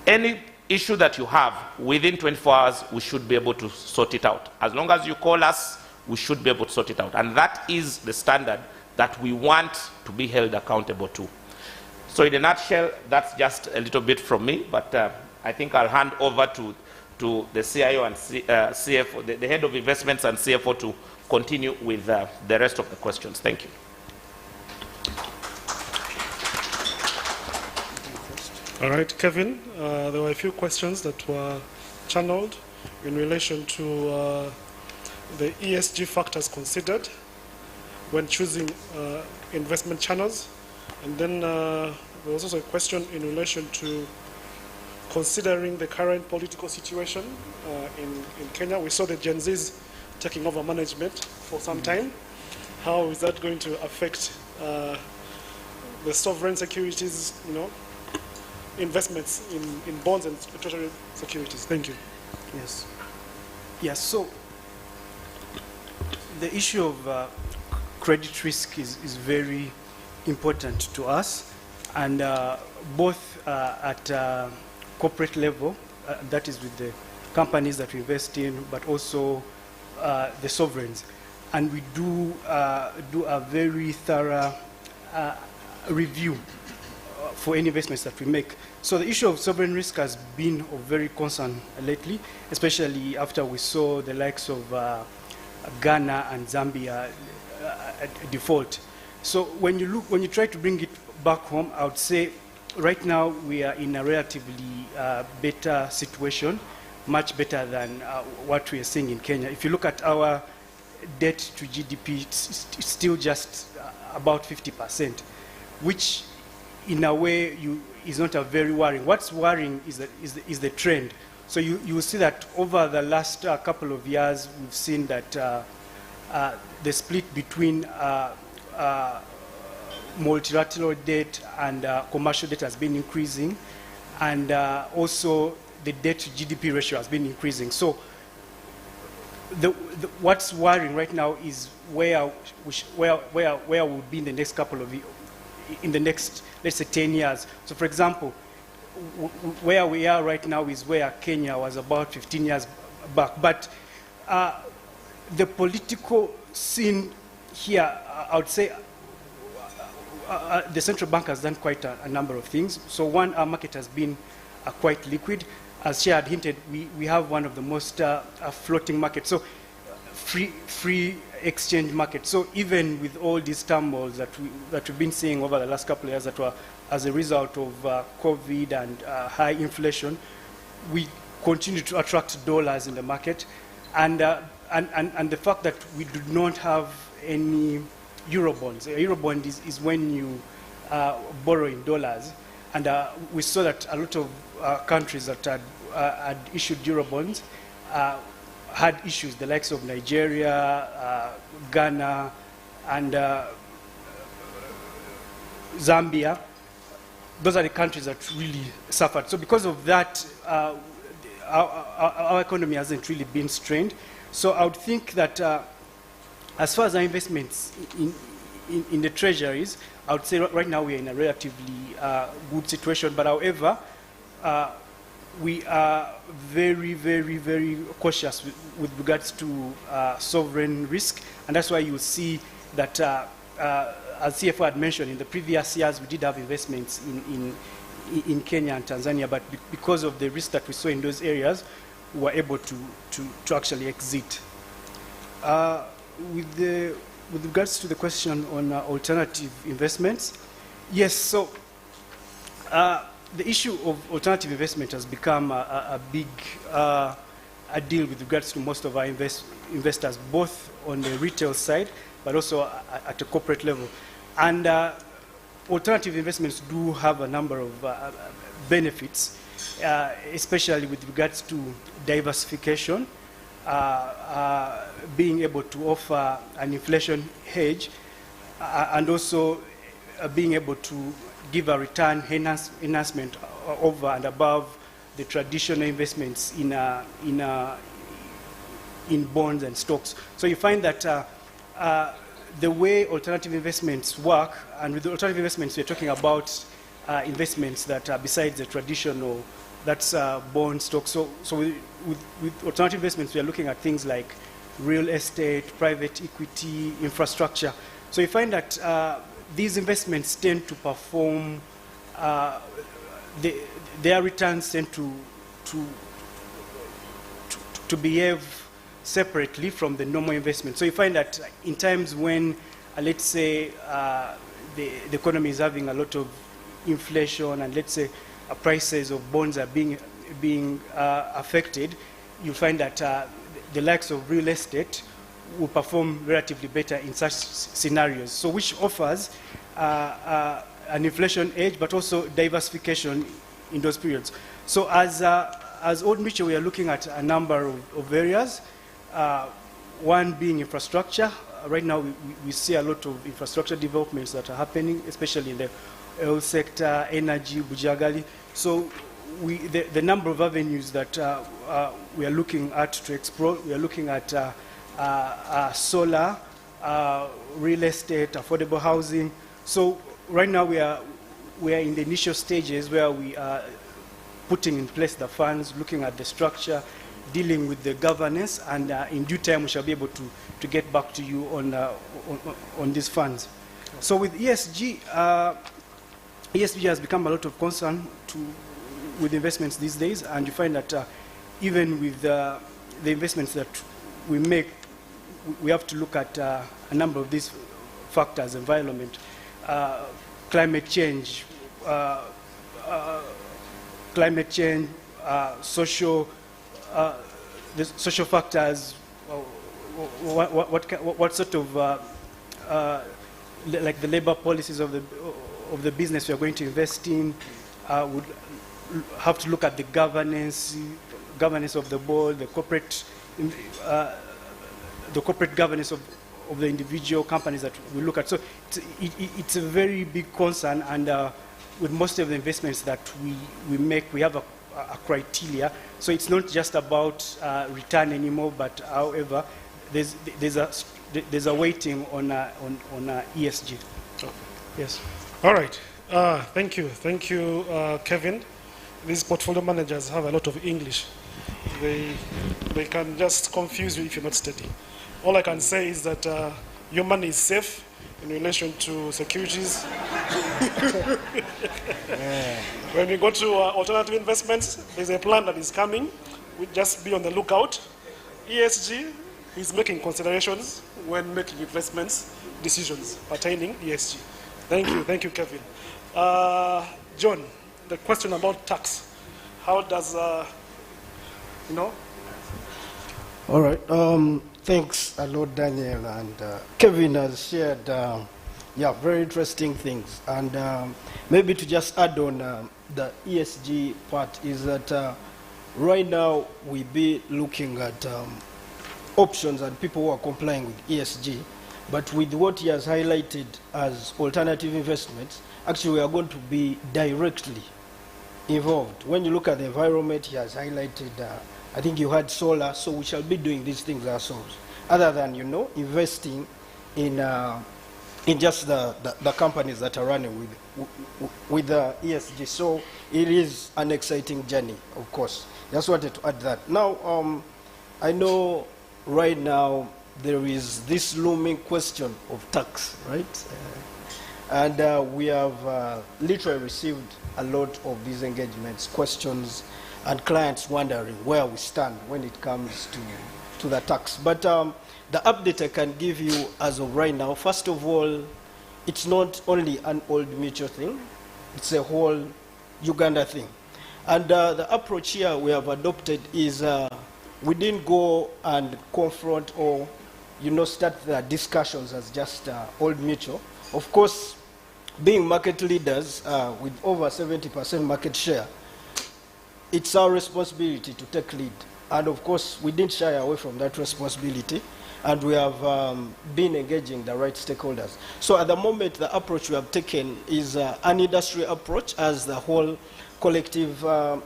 Any issue that you have, within 24 hours, we should be able to sort it out. As long as you call us, we should be able to sort it out. And that is the standard that we want to be held accountable to. So in a nutshell, that's just a little bit from me, but I think I'll hand over to the CIO and CFO, the head of investments and CFO, to continue with the rest of the questions. Thank you. All right, Kevin, there were a few questions that were channeled in relation to the ESG factors considered when choosing investment channels. And then there was also a question in relation to considering the current political situation in Kenya. We saw the Gen Zs taking over management for some time. How is that going to affect the sovereign securities, investments in bonds and treasury securities? Thank you. Yes. Yes, so the issue of credit risk is very important to us, and both at corporate level, that is with the companies that we invest in, but also the sovereigns. and we do a very thorough review for any investments that we make. So the issue of sovereign risk has been of very concern lately, especially after we saw the likes of Ghana and Zambia default. So when you try to bring it back home, I would say right now we are in a relatively better situation, much better than what we are seeing in Kenya. If you look at our debt to GDP, it's still just about 50%, which in a way is not a very worrying. What's worrying is the trend. So you will see that over the last couple of years, we've seen that the split between multilateral debt and commercial debt has been increasing, and also the debt to GDP ratio has been increasing. So what's worrying right now is where we'll be in the next couple of years, in the next, let's say, 10 years. So for example, where we are right now is where Kenya was about 15 years back. But the political scene here, I would say the central bank has done quite a number of things. So one, our market has been quite liquid. As Chair had hinted, we have one of the most floating markets. So free exchange market. So even with all these turmoils that we've been seeing over the last couple of years that were as a result of COVID and high inflation, we continue to attract dollars in the market. And the fact that we do not have any Eurobonds. A Eurobond is when you borrow in dollars. And we saw that a lot of countries that had issued Eurobonds had issues, the likes of Nigeria, Ghana, and Zambia. Those are the countries that really suffered. So because of that, our economy hasn't really been strained. So I would think that as far as our investments in the treasuries, I would say right now we are in a relatively good situation. But however, we are very, very, very cautious with regards to sovereign risk. And that's why you see that, as CFO had mentioned, in the previous years, we did have investments in Kenya and Tanzania. But because of the risk that we saw in those areas, we were able to actually exit. With regards to the question on alternative investments, yes, so the issue of alternative investment has become a big deal with regards to most of our investors, both on the retail side, but also at a corporate level. And alternative investments do have a number of benefits, especially with regards to diversification, being able to offer an inflation hedge, and also being able to give a return enhancement over and above the traditional investments in bonds and stocks. So you find that the way alternative investments work, and with the alternative investments we're talking about investments that are besides the traditional, that's bond stocks. So with alternative investments we are looking at things like real estate, private equity, infrastructure. So you find that these investments tend to perform, their returns tend to behave separately from the normal investment. So you find that in times when, let's say, the economy is having a lot of inflation, and let's say prices of bonds are being affected, you find that the likes of real estate will perform relatively better in such scenarios. So which offers an inflation edge, but also diversification in those periods. So as Old Mutual, we are looking at a number of areas. One being infrastructure. Right now, we see a lot of infrastructure developments that are happening, especially in the oil sector, energy, Bujagali. So the number of avenues that we are looking at to explore, we are looking at solar, real estate, affordable housing. So right now we are in the initial stages where we are putting in place the funds, looking at the structure, dealing with the governance, and in due time we shall be able to get back to you on these funds. So with ESG, ESG has become a lot of concern with investments these days, and you find that even with the investments that we make, we have to look at a number of these factors: environment, climate change, social factors. What sort of like the labor policies of the business we are going to invest in? Would have to look at the governance of the board, the corporate governance of the individual companies that we look at. So it's a very big concern, and with most of the investments that we make, we have a criteria. So it's not just about return anymore, but however, there's a weighting on ESG. Okay. Yes. All right. Thank you, Kevin. These portfolio managers have a lot of English. They can just confuse you if you're not steady. All I can say is that your money is safe in relation to securities. When we go to alternative investments, there's a plan that is coming. We just be on the lookout. ESG is making considerations when making investments decisions pertaining ESG. Thank you, Kevin. John, the question about tax. How does, All right. Thanks a lot, Daniel. And Kevin has shared, very interesting things. And maybe to just add on the ESG part is that right now we be looking at options and people who are complying with ESG. But with what he has highlighted as alternative investments, actually we are going to be directly involved. When you look at the environment, he has highlighted, I think you had solar, so we shall be doing these things ourselves, other than, investing in just the companies that are running with the ESG. So it is an exciting journey, of course. Just wanted to add that. Now, I know right now there is this looming question of tax, right? And we have literally received a lot of these engagements, questions, and clients wondering where we stand when it comes to the tax. But the update I can give you as of right now, first of all, it's not only an Old Mutual thing, it's a whole Uganda thing. And the approach here we have adopted is we didn't go and confront or start the discussions as just Old Mutual. Of course, being market leaders with over 70% market share, it's our responsibility to take lead. And of course, we didn't shy away from that responsibility, and we have been engaging the right stakeholders. So at the moment, the approach we have taken is an industry approach as the whole collective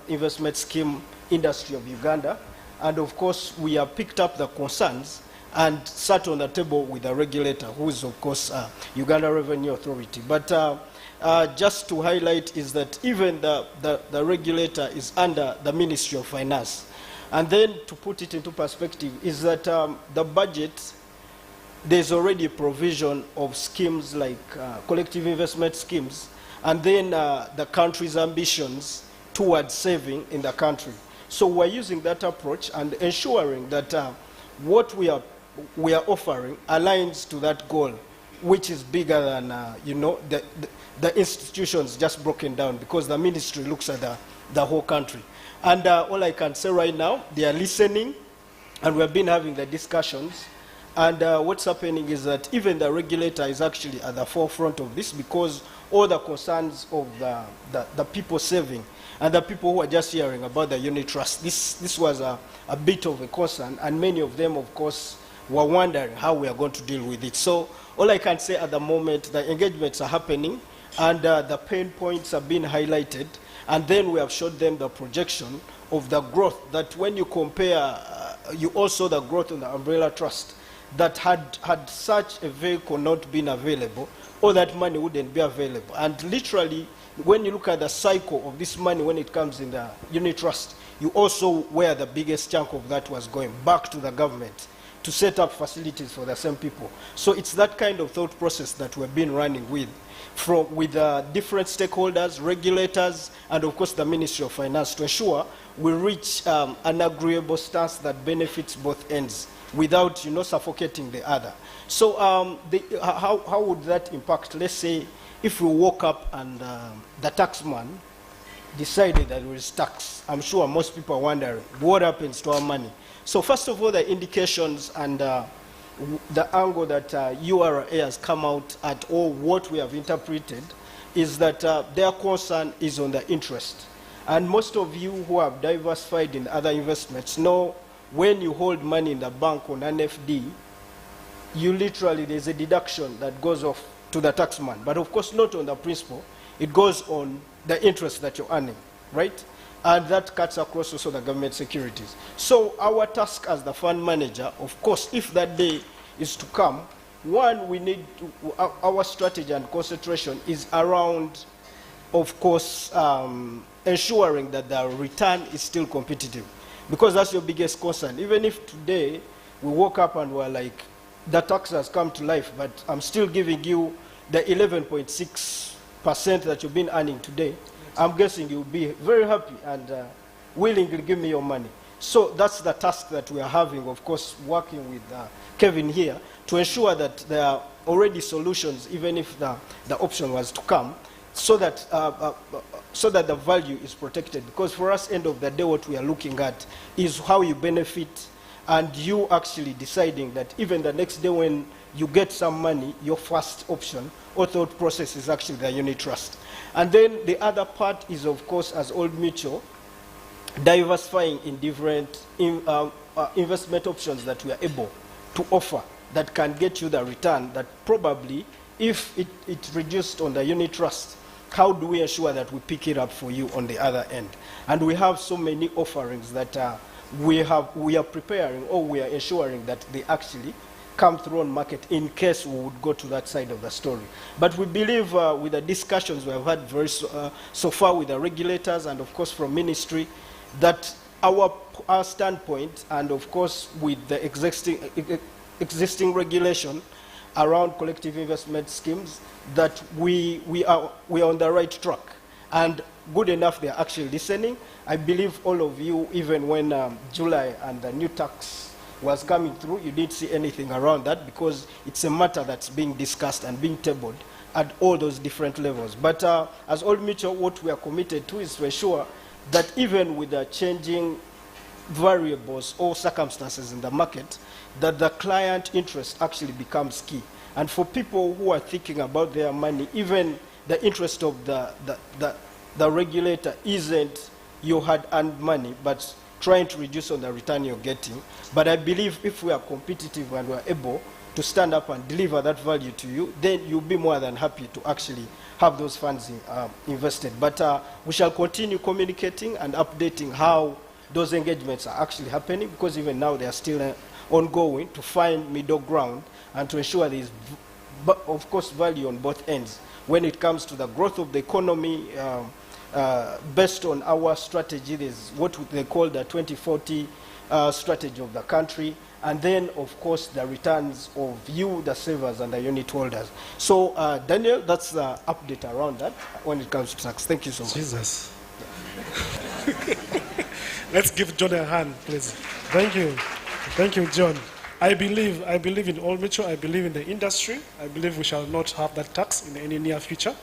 investment scheme industry of Uganda. And of course, we have picked up the concerns and sat on the table with the regulator, who is, of course, Uganda Revenue Authority. But just to highlight is that even the regulator is under the Ministry of Finance. And then to put it into perspective is that the budget, there's already a provision of schemes like collective investment schemes, and then the country's ambitions towards saving in the country. So we're using that approach and ensuring that what we are offering aligns to that goal, which is bigger than the institutions just broken down, because the ministry looks at the whole country. And all I can say right now, they are listening, and we have been having the discussions. And what's happening is that even the regulator is actually at the forefront of this, because all the concerns of the people saving and the people who are just hearing about the unit trust, this was a bit of a concern, and many of them, of course, were wondering how we are going to deal with it. So all I can say at the moment, the engagements are happening, and the pain points have been highlighted, and then we have showed them the projection of the growth, that when you compare, you also the growth in the umbrella trust, that had such a vehicle not been available, all that money wouldn't be available. And literally, when you look at the cycle of this money when it comes in the unit trust, you also where the biggest chunk of that was going back to the government to set up facilities for the same people. So it's that kind of thought process that we've been running with different stakeholders, regulators, and of course the Ministry of Finance to ensure we reach an agreeable stance that benefits both ends without, suffocating the other. So how would that impact? Let's say if we woke up and the taxman decided that there is tax. I'm sure most people are wondering, what happens to our money? So first of all, the indications and the angle that URA has come out at, or what we have interpreted, is that their concern is on the interest. And most of you who have diversified in other investments know when you hold money in the bank on an FD, you literally, there's a deduction that goes off to the taxman. But of course, not on the principal. It goes on the interest that you're earning, right? And that cuts across also the government securities. So our task as the fund manager, of course, if that day is to come, one, we need to, our strategy and concentration is around, of course, ensuring that the return is still competitive. Because that's your biggest concern. Even if today we woke up and we're like, the tax has come to life, but I'm still giving you the 11.6% that you've been earning today, I'm guessing you'll be very happy and willingly give me your money. So that's the task that we are having, of course, working with Kevin here, to ensure that there are already solutions, even if the option was to come, so that the value is protected. Because for us, end of the day, what we are looking at is how you benefit, and you actually deciding that even the next day when you get some money, your first option or thought process is actually the unit trust. And then the other part is, of course, as Old Mutual, diversifying in different investment options that we are able to offer that can get you the return that probably, if it's reduced on the unit trust, how do we ensure that we pick it up for you on the other end? And we have so many offerings that we are preparing, or we are ensuring that they actually come through on market in case we would go to that side of the story. But we believe with the discussions we have had so far with the regulators and of course from ministry, that our standpoint, and of course with the existing regulation around collective investment schemes, that we are on the right track. And good enough, they are actually listening. I believe all of you, even when July and the new tax was coming through, you didn't see anything around that, because it's a matter that's being discussed and being tabled at all those different levels. But as Old Mutual, what we are committed to is to ensure that even with the changing variables or circumstances in the market, that the client interest actually becomes key. And for people who are thinking about their money, even the interest of the regulator isn't you had earned money, but trying to reduce on the return you're getting. But I believe if we are competitive and we're able to stand up and deliver that value to you, then you'll be more than happy to actually have those funds invested. But we shall continue communicating and updating how those engagements are actually happening, because even now they are still ongoing, to find middle ground and to ensure there is, of course, value on both ends when it comes to the growth of the economy. Based on our strategy, there's what they call the 2040 strategy of the country, and then, of course, the returns of you, the savers, and the unit holders. So, Daniel, that's the update around that when it comes to tax. Thank you so much. Jesus. Let's give John a hand, please. Thank you. Thank you, John. I believe in Old Mutual. I believe in the industry. I believe we shall not have that tax in any near future.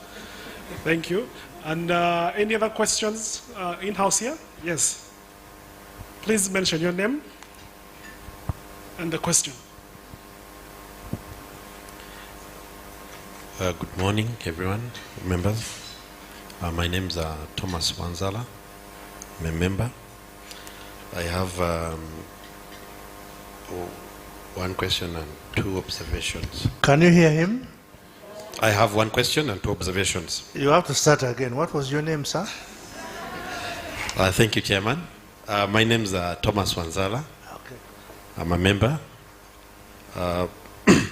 Thank you. And any other questions in-house here? Yes. Please mention your name and the question. Good morning, everyone, members. My name is Thomas Wanzala. I'm a member. I have one question and two observations. Can you hear him? I have one question and two observations. You have to start again. What was your name, sir? Thank you, Chairman. My name is Thomas Wanzala. Okay. I'm a member.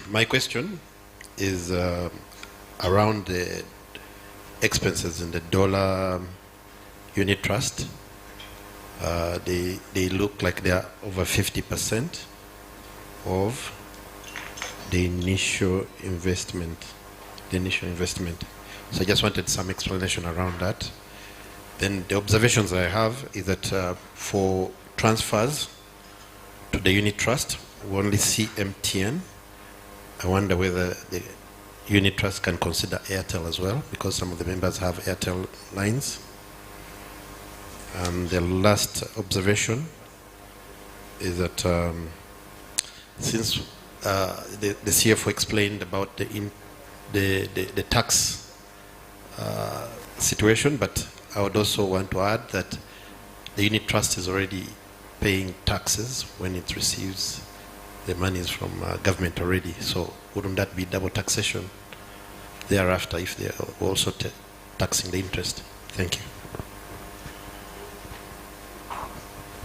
My question is around expenses in the dollar unit trust. They look like they are over 50% of the initial investment. So I just wanted some explanation around that. Then the observations I have is that for transfers to the unit trust, we only see MTN. I wonder whether the unit trust can consider Airtel as well, because some of the members have Airtel lines. And the last observation is that since the CFO explained about the tax situation, but I would also want to add that the unit trust is already paying taxes when it receives the monies from government already. So wouldn't that be double taxation thereafter if they are also taxing the interest? Thank you.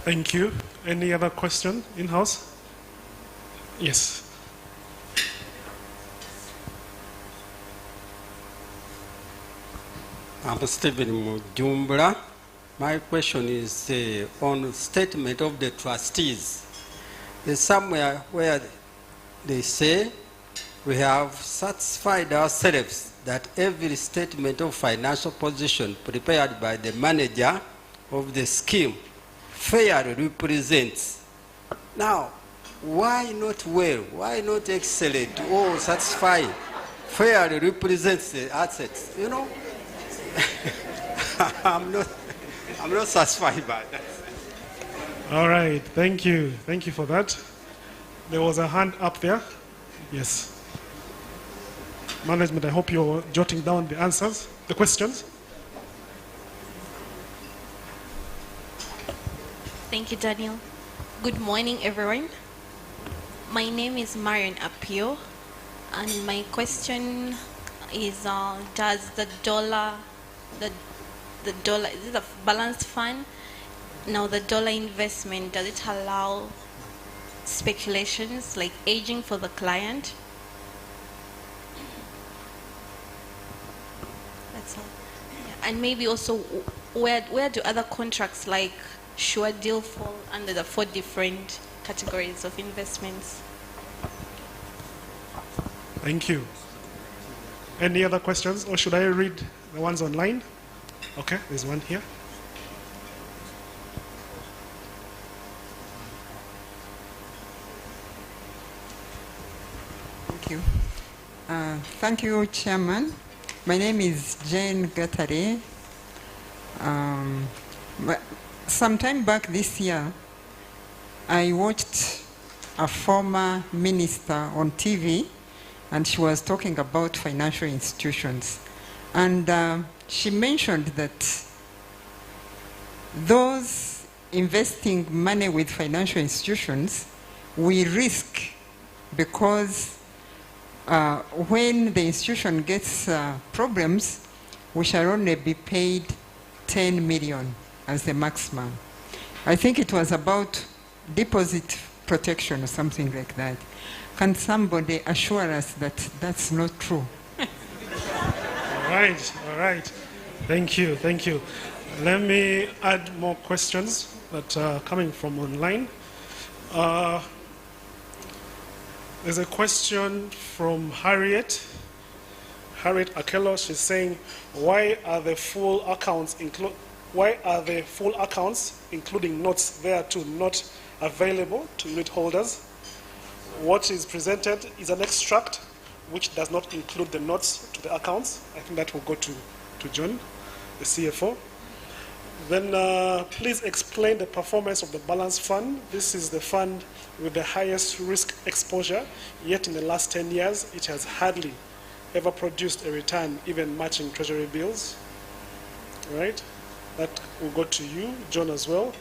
Thank you. Any other question in-house? Yes. I'm Stephen Mujumbura. My question is on statement of the trustees. There's somewhere where they say we have satisfied ourselves that every statement of financial position prepared by the manager of the scheme fairly represents. Now, why not well? Why not excellent or satisfying? Fairly represents the assets, you know? I'm not satisfied by that. All right, thank you. Thank you for that. There was a hand up there. Yes. Management, I hope you're jotting down the answers, the questions. Thank you, Daniel. Good morning, everyone. My name is Marion Apio, and my question is, does the dollar, is it a balanced fund? Now, the dollar investment, does it allow speculations like aging for the client? That's all. Yeah. And maybe also, where do other contracts like Sure Deal fall under the 4 different categories of investments? Thank you. Any other questions, or should I read the ones online? Okay, there's one here. Thank you. Thank you, Chairman. My name is Jane Gatare. Some time back this year, I watched a former minister on TV, and she was talking about financial institutions. And she mentioned that those investing money with financial institutions, we risk because when the institution gets problems, we shall only be paid 10 million as the maximum. I think it was about deposit protection or something like that. Can somebody assure us that that's not true? All right. Thank you. Let me add more questions that are coming from online. There's a question from Harriet Akello. She's saying, why are the full accounts, including notes thereto, not available to unit holders? What is presented is an extract which does not include the notes to the accounts. I think that will go to John, the CFO. Then please explain the performance of the balance fund. This is the fund with the highest risk exposure, yet in the last 10 years, it has hardly ever produced a return, even matching treasury bills. Right? That will go to you, John, as well.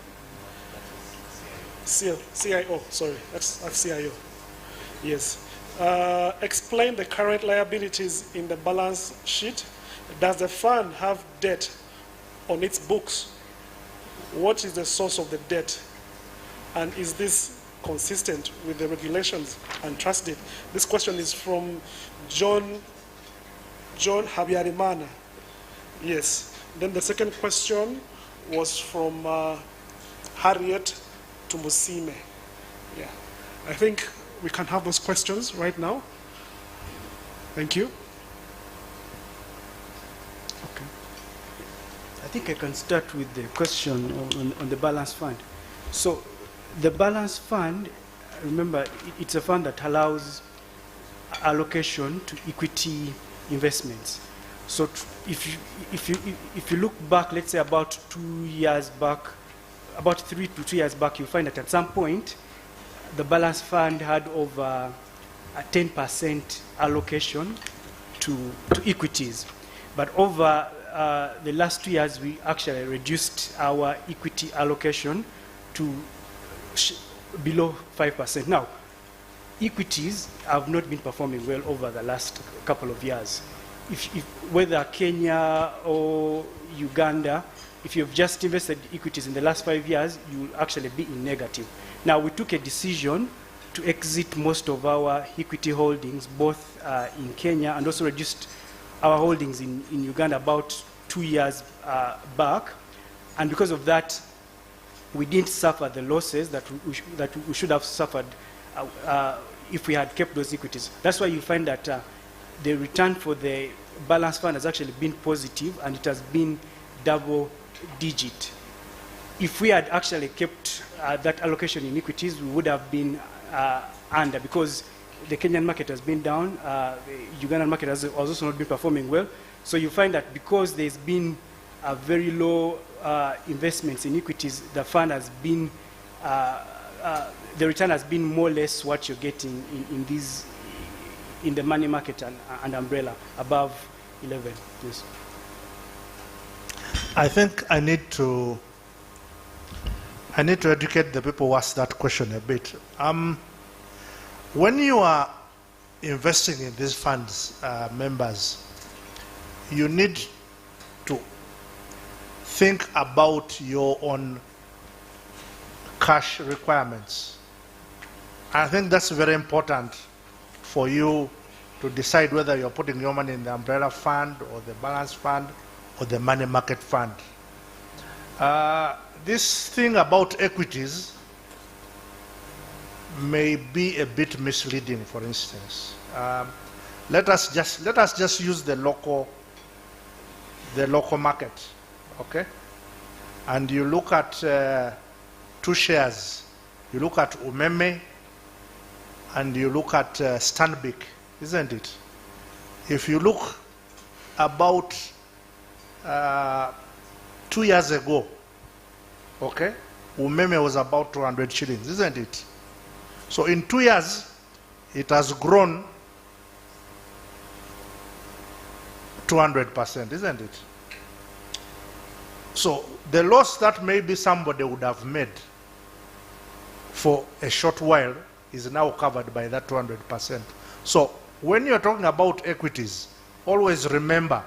CIO, sorry, that's CIO. Yes. Explain the current liabilities in the balance sheet. Does the fund have debt on its books? What is the source of the debt? And is this consistent with the regulations and Trustee? This question is from John Habyarimana. Yes. Then the second question was from Harriet Tumusime. Yeah. I think we can have those questions right now. Thank you. Okay. I think I can start with the question on the balance fund. So the balance fund, remember, it's a fund that allows allocation to equity investments. So if you look back, let's say about 2 years back, about 3 to 2 years back, you'll find that at some point, the balance fund had over a 10% allocation to equities. But over the last 2 years, we actually reduced our equity allocation to below 5%. Now, equities have not been performing well over the last couple of years. Whether Kenya or Uganda, if you've just invested equities in the last 5 years, you will actually be in negative. Now, we took a decision to exit most of our equity holdings, both in Kenya, and also reduced our holdings in Uganda about 2 years back. And because of that, we didn't suffer the losses that we should have suffered if we had kept those equities. That's why you find that the return for the balance fund has actually been positive, and it has been double digit. If we had actually kept that allocation in equities, we would have been under, because the Kenyan market has been down, the Ugandan market has also not been performing well. So you find that because there's been a very low investments in equities, the fund has been, the return has been more or less what you're getting in the money market and umbrella, above 11. Yes. I think I need to educate the people who asked that question a bit. When you are investing in these funds, members, you need to think about your own cash requirements. I think that's very important for you to decide whether you're putting your money in the umbrella fund or the balance fund or the money market fund. This thing about equities may be a bit misleading. For instance, let us just use the local market, okay? And you look at 2 shares. You look at Umeme and you look at Stanbic, isn't it? If you look about 2 years ago, okay, Umeme was about 200 shillings, isn't it? So in 2 years, it has grown 200%, isn't it? So the loss that maybe somebody would have made for a short while is now covered by that 200%. So when you're talking about equities, always remember,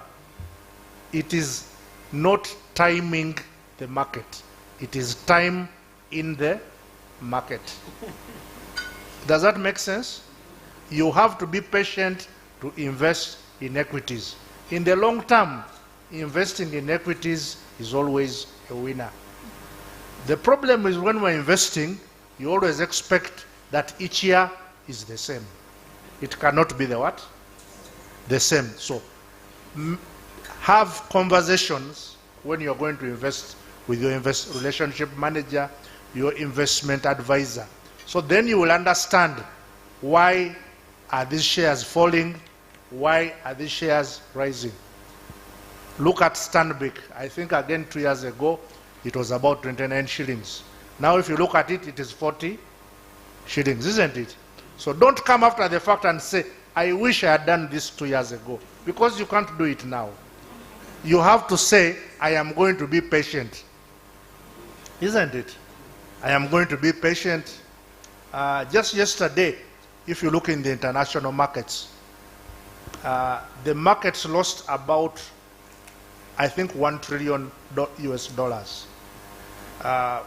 it is not timing the market. It is time in the market. Does that make sense? You have to be patient to invest in equities. In the long term, investing in equities is always a winner. The problem is when we're investing, you always expect that each year is the same. It cannot be the what? The same. So have conversations when you're going to invest with your relationship manager, your investment advisor. So then you will understand, why are these shares falling? Why are these shares rising? Look at Stanbic. I think again 2 years ago, it was about 29 shillings. Now if you look at it, it is 40 shillings, isn't it? So don't come after the fact and say, I wish I had done this 2 years ago, because you can't do it now. You have to say, I am going to be patient, isn't it? I am going to be patient. Just yesterday, if you look in the international markets, the markets lost about, I think, $1 trillion US dollars.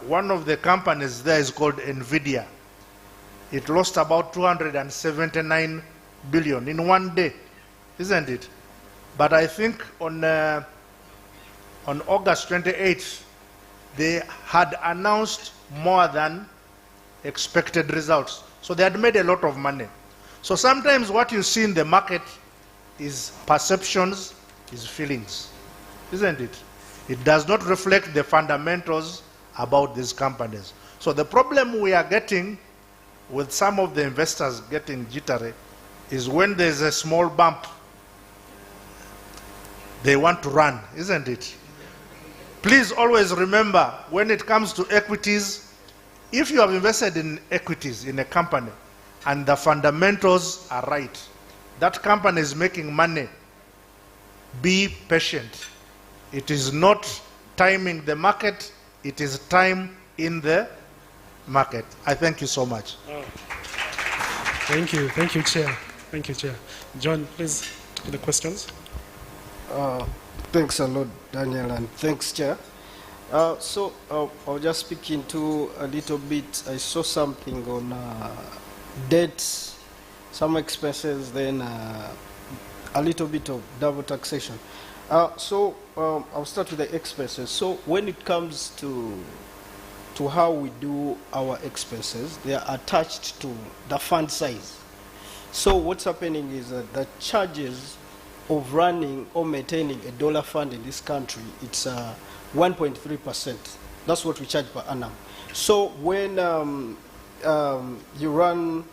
One of the companies there is called NVIDIA. It lost about 279 billion in one day, isn't it? But I think on on August 28th, they had announced more than expected results. So they had made a lot of money. So sometimes what you see in the market is perceptions, is feelings, isn't it? It does not reflect the fundamentals about these companies. So the problem we are getting with some of the investors getting jittery is when there's a small bump, they want to run, isn't it? Please always remember, when it comes to equities, if you have invested in equities in a company and the fundamentals are right, that company is making money, be patient. It is not timing the market, it is time in the market. I thank you so much. Thank you, Chair. Thank you, Chair. John, please, the questions. Thanks a lot, Daniel, and thanks, Chair. I'll just speak into a little bit. I saw something on debts, some expenses, then a little bit of double taxation. I'll start with the expenses. So when it comes to how we do our expenses, they are attached to the fund size. So what's happening is that the charges of running or maintaining a dollar fund in this country, it's 1.3%. That's what we charge per annum. So when you run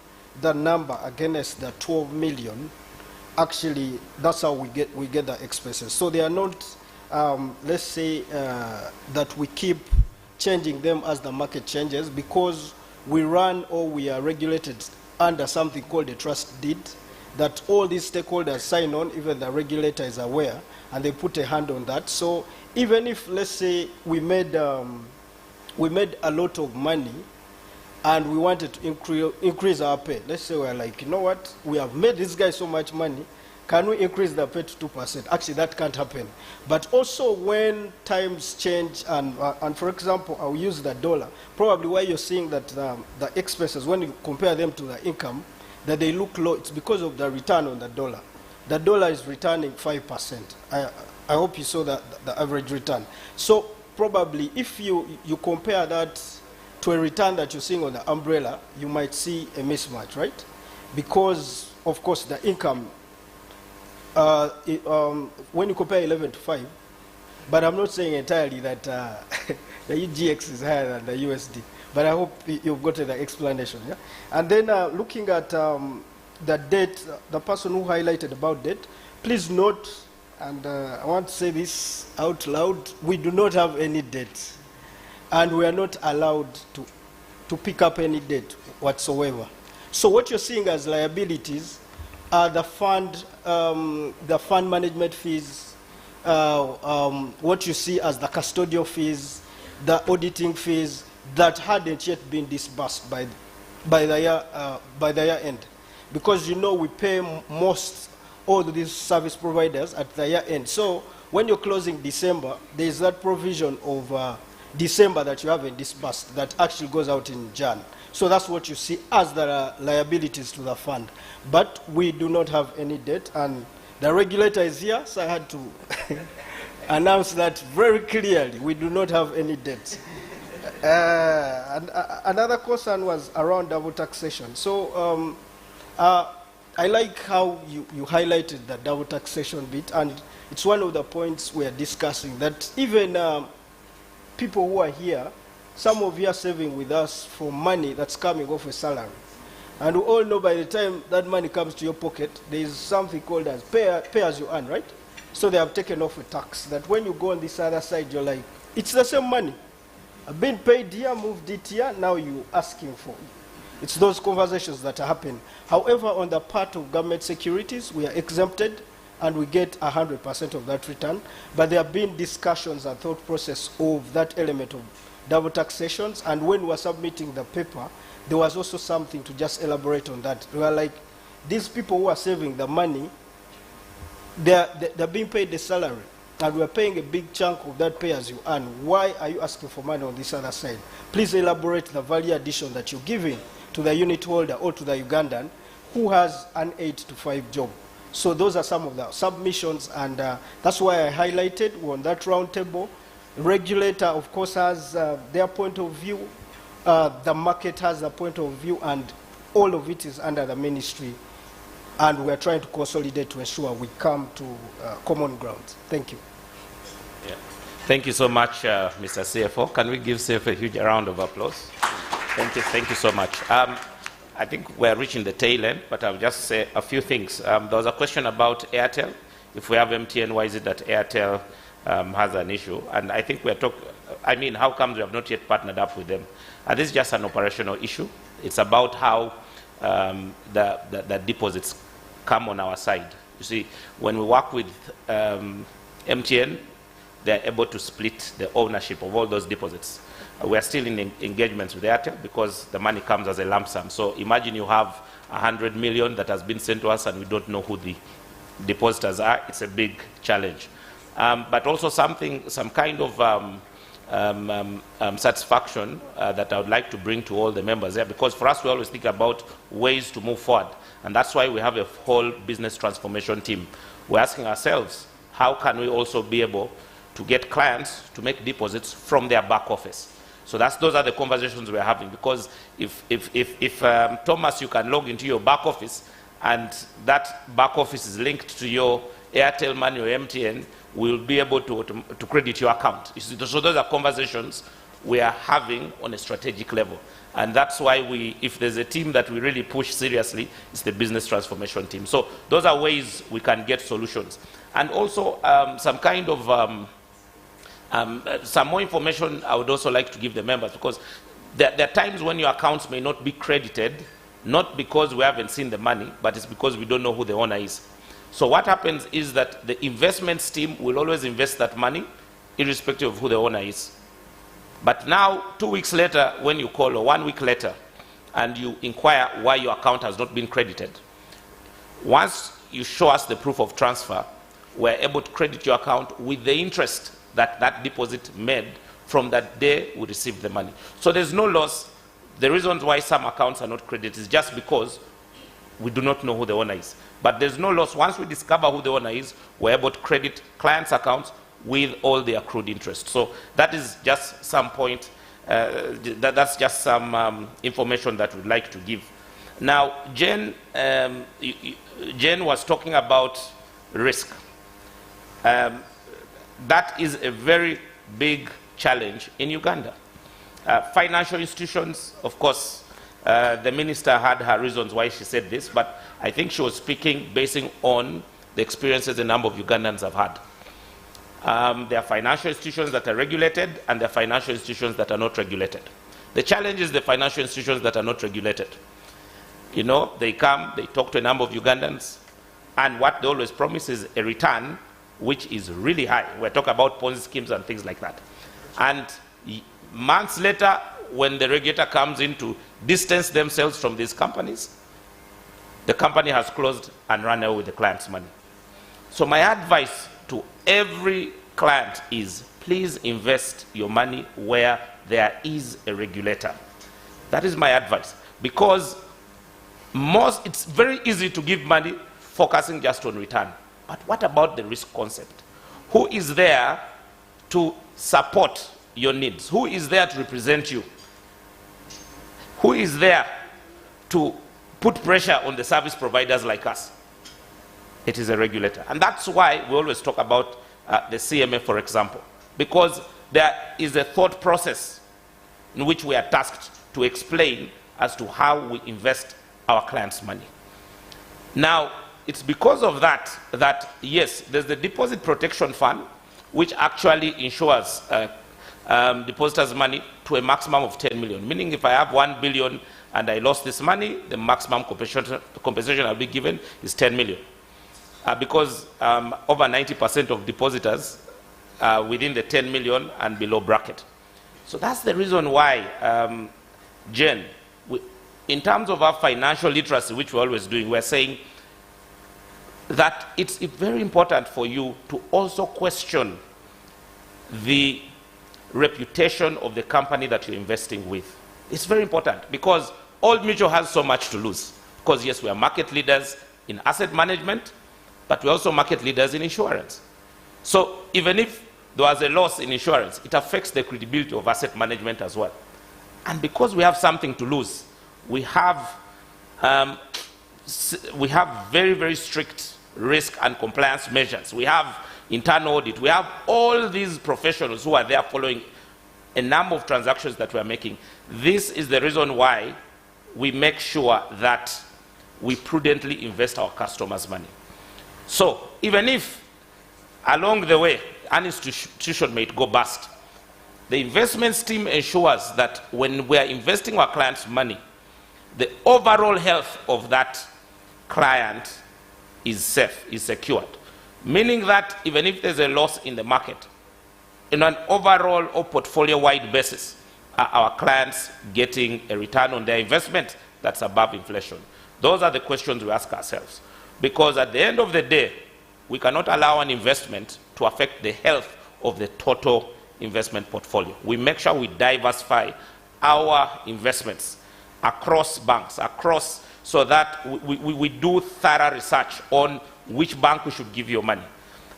the number against the 12 million, actually that's how we get the expenses. So they are not, let's say, that we keep changing them as the market changes, because we run or we are regulated under something called a trust deed that all these stakeholders sign on, even the regulator is aware, and they put a hand on that. So even if, let's say, we made a lot of money and we wanted to increase our pay, let's say we're like, you know what, we have made this guy so much money, can we increase the pay to 2%? Actually, that can't happen. But also when times change, and for example, I'll use the dollar, probably why you're seeing that the expenses, when you compare them to the income, that they look low, it's because of the return on the dollar. The dollar is returning 5%. I hope you saw the average return. So probably if you compare that to a return that you're seeing on the umbrella, you might see a mismatch, right? Because, of course, the income, when you compare 11 to 5, but I'm not saying entirely that the EGX is higher than the USD. But I hope you've got the explanation. Yeah? And then looking at the debt, the person who highlighted about debt, please note, and I want to say this out loud, we do not have any debt. And we are not allowed to pick up any debt whatsoever. So what you're seeing as liabilities are the fund management fees, what you see as the custodial fees, the auditing fees, that hadn't yet been disbursed by the year end, because you know we pay most all these service providers at the year end. So when you're closing December, there is that provision of December that you haven't disbursed that actually goes out in Jan. So that's what you see as the liabilities to the fund. But we do not have any debt, and the regulator is here, so I had to announce that very clearly. We do not have any debt. And another concern was around double taxation. So I like how you highlighted the double taxation bit, and it's one of the points we are discussing, that even people who are here, some of you are saving with us for money that's coming off a salary. And we all know by the time that money comes to your pocket, there is something called as pay as you earn, right? So they have taken off a tax that when you go on this other side, you're like, it's the same money. I've been paid here, moved it here, now you're asking for it. It's those conversations that happen. However, on the part of government securities, we are exempted and we get 100% of that return. But there have been discussions and thought process of that element of double taxations. And when we were submitting the paper, there was also something to just elaborate on that. We were like, these people who are saving the money, they're being paid the salary. And we're paying a big chunk of that pay as you earn. Why are you asking for money on this other side? Please elaborate the value addition that you're giving to the unit holder or to the Ugandan who has an 8 to 5 job. So those are some of the submissions, and that's why I highlighted on that round table. Regulator, of course, has their point of view. The market has a point of view, and all of it is under the ministry. And we're trying to consolidate to ensure we come to common ground. Thank you. Yeah. Thank you so much, Mr. CFO. Can we give CFO a huge round of applause? Thank you so much. I think we're reaching the tail end, but I'll just say a few things. There was a question about Airtel. If we have MTN, why is it that Airtel has an issue? And I think we're talking, I mean, how come we have not yet partnered up with them? And this is just an operational issue. It's about how the deposits come on our side. You see, when we work with MTN, they're able to split the ownership of all those deposits. We are still in engagements with Airtel because the money comes as a lump sum. So imagine you have 100 million that has been sent to us and we don't know who the depositors are. It's a big challenge. But also some kind of satisfaction that I would like to bring to all the members there, because for us we always think about ways to move forward, and that's why we have a whole business transformation team. We're asking ourselves, how can we also be able to get clients to make deposits from their back office? So those are the conversations we're having, because if Thomas, you can log into your back office and that back office is linked to your Airtel money or MTN, we'll be able to credit your account. So those are conversations we are having on a strategic level. And that's why if there's a team that we really push seriously, it's the business transformation team. So those are ways we can get solutions. And also some kind of, some more information I would also like to give the members, because there are times when your accounts may not be credited, not because we haven't seen the money, but it's because we don't know who the owner is. So what happens is that the investments team will always invest that money irrespective of who the owner is. But now, 2 weeks later, when you call, or 1 week later, and you inquire why your account has not been credited, once you show us the proof of transfer, we're able to credit your account with the interest that that deposit made from that day we received the money. So there's no loss. The reasons why some accounts are not credited is just because we do not know who the owner is. But there's no loss. Once we discover who the owner is, we're able to credit clients' accounts with all the accrued interest. So that is just some point, that's just some information that we'd like to give. Now, Jen was talking about risk. That is a very big challenge in Uganda. Financial institutions, of course, the minister had her reasons why she said this, but I think she was speaking basing on the experiences a number of Ugandans have had. There are financial institutions that are regulated, and there are financial institutions that are not regulated. The challenge is the financial institutions that are not regulated. You know, they come, they talk to a number of Ugandans, and what they always promise is a return which is really high. We're talking about Ponzi schemes and things like that. And months later, when the regulator comes in to distance themselves from these companies, the company has closed and run away with the client's money. So my advice to every client is, please invest your money where there is a regulator. That is my advice, because it's very easy to give money focusing just on return. But what about the risk concept? Who is there to support your needs? Who is there to represent you? Who is there to put pressure on the service providers like us? It is a regulator. And that's why we always talk about the CMA, for example, because there is a thought process in which we are tasked to explain as to how we invest our clients' money. Now, it's because of that yes, there's the Deposit Protection Fund, which actually insures depositors' money to a maximum of 10 million, meaning if I have 1 billion and I lost this money, the maximum compensation I'll be given is 10 million. Because over 90% of depositors are within the 10 million and below bracket. So that's the reason why, Jen, in terms of our financial literacy, which we're always doing, we're saying that it's very important for you to also question the reputation of the company that you're investing with. It's very important, because Old Mutual has so much to lose. Because yes, we are market leaders in asset management, but we're also market leaders in insurance. So even if there was a loss in insurance, it affects the credibility of asset management as well. And because we have something to lose, we have very, very strict risk and compliance measures. We have internal audit. We have all these professionals who are there following a number of transactions that we are making. This is the reason why we make sure that we prudently invest our customers' money. So even if along the way an institution may go bust, the investments team ensures that when we are investing our clients' money, the overall health of that client is safe, is secured. Meaning that even if there's a loss in the market, in an overall or portfolio-wide basis, are our clients getting a return on their investment that's above inflation? Those are the questions we ask ourselves. Because at the end of the day, we cannot allow an investment to affect the health of the total investment portfolio. We make sure we diversify our investments across banks, so that we do thorough research on which bank we should give your money.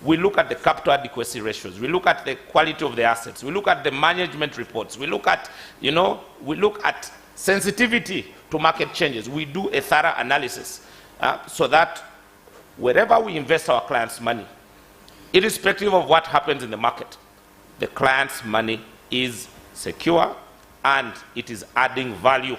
We look at the capital adequacy ratios. We look at the quality of the assets. We look at the management reports. We look at, we look at sensitivity to market changes. We do a thorough analysis so that wherever we invest our clients' money, irrespective of what happens in the market, the client's money is secure and it is adding value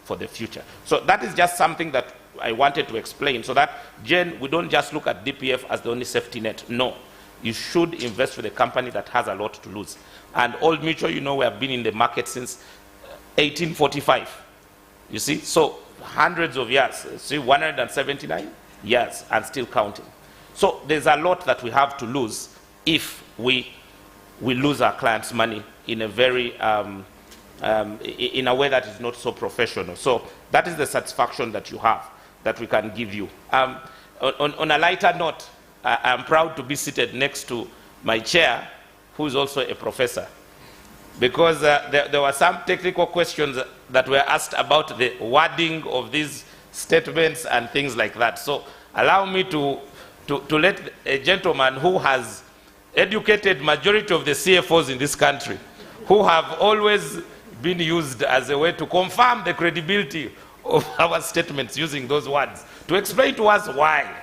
for the future. So that is just something that I wanted to explain, so that, Jen, we don't just look at DPF as the only safety net. No, you should invest with a company that has a lot to lose. And Old Mutual, we have been in the market since 1845. You see, so hundreds of years, 179 years and still counting. So there's a lot that we have to lose if we lose our clients' money in a very in a way that is not so professional. So that is the satisfaction that you have, that we can give you. On a lighter note, I'm proud to be seated next to my chair, who is also a professor, because there were some technical questions that were asked about the wording of these statements and things like that. So allow me to let a gentleman who has educated majority of the CFOs in this country, who have always been used as a way to confirm the credibility of our statements using those words, to explain to us why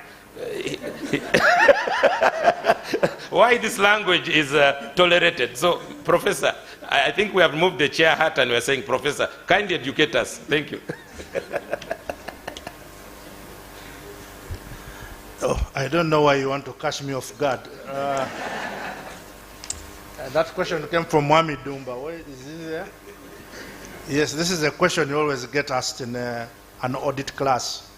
why this language is tolerated. So, Professor, I think we have moved the chair hat and we're saying, Professor, kindly educate us. Thank you. Oh, I don't know why you want to catch me off guard. That question came from Mwami Dumba. Where is it there? Yes, this is a question you always get asked in an audit class.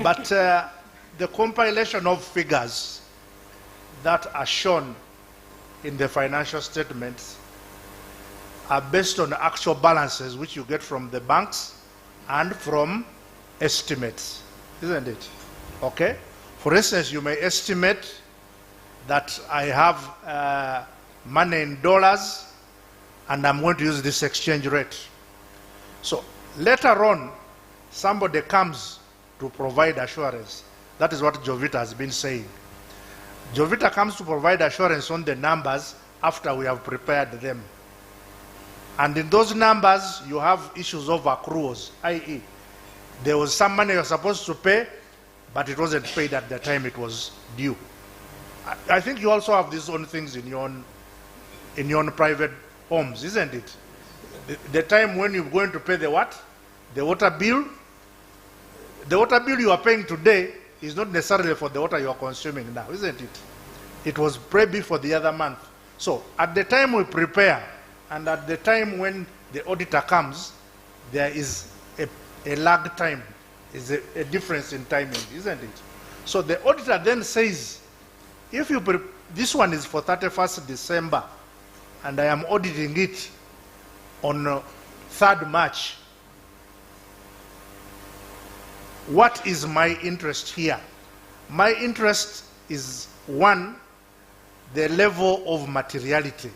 But the compilation of figures that are shown in the financial statements are based on actual balances which you get from the banks and from estimates, isn't it? Okay? For instance, you may estimate that I have money in dollars and I'm going to use this exchange rate. So later on, somebody comes to provide assurance. That is what Jovita has been saying. Jovita comes to provide assurance on the numbers after we have prepared them. And in those numbers, you have issues of accruals, i.e., there was some money you were supposed to pay, but it wasn't paid at the time it was due. I think you also have these own things in your own private homes, isn't it? The time when you're going to pay the what? The water bill. The water bill you are paying today is not necessarily for the water you are consuming now, isn't it? It was maybe for the other month. So at the time we prepare and at the time when the auditor comes, there is a lag time, is a difference in timing, isn't it? So the auditor then says, if you this one is for 31st December and I am auditing it on 3rd March, what is my interest here? My interest is, one, the level of materiality.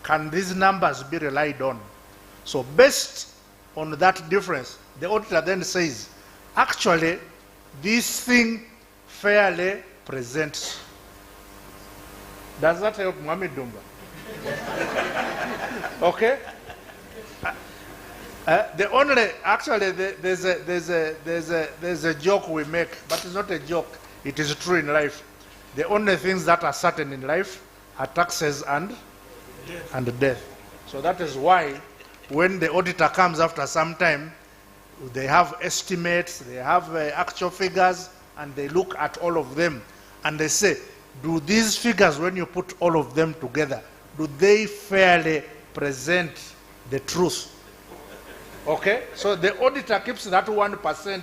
Can these numbers be relied on? So based on that difference, the auditor then says, actually, this thing fairly present. Does that help, Mohamed Dumba? Okay? The only, actually, there's a joke we make, but it's not a joke. It is true in life. The only things that are certain in life are taxes and death. So that is why when the auditor comes after some time, they have estimates, they have actual figures, and they look at all of them, and they say, do these figures, when you put all of them together, do they fairly present the truth? Okay? So the auditor keeps that 1%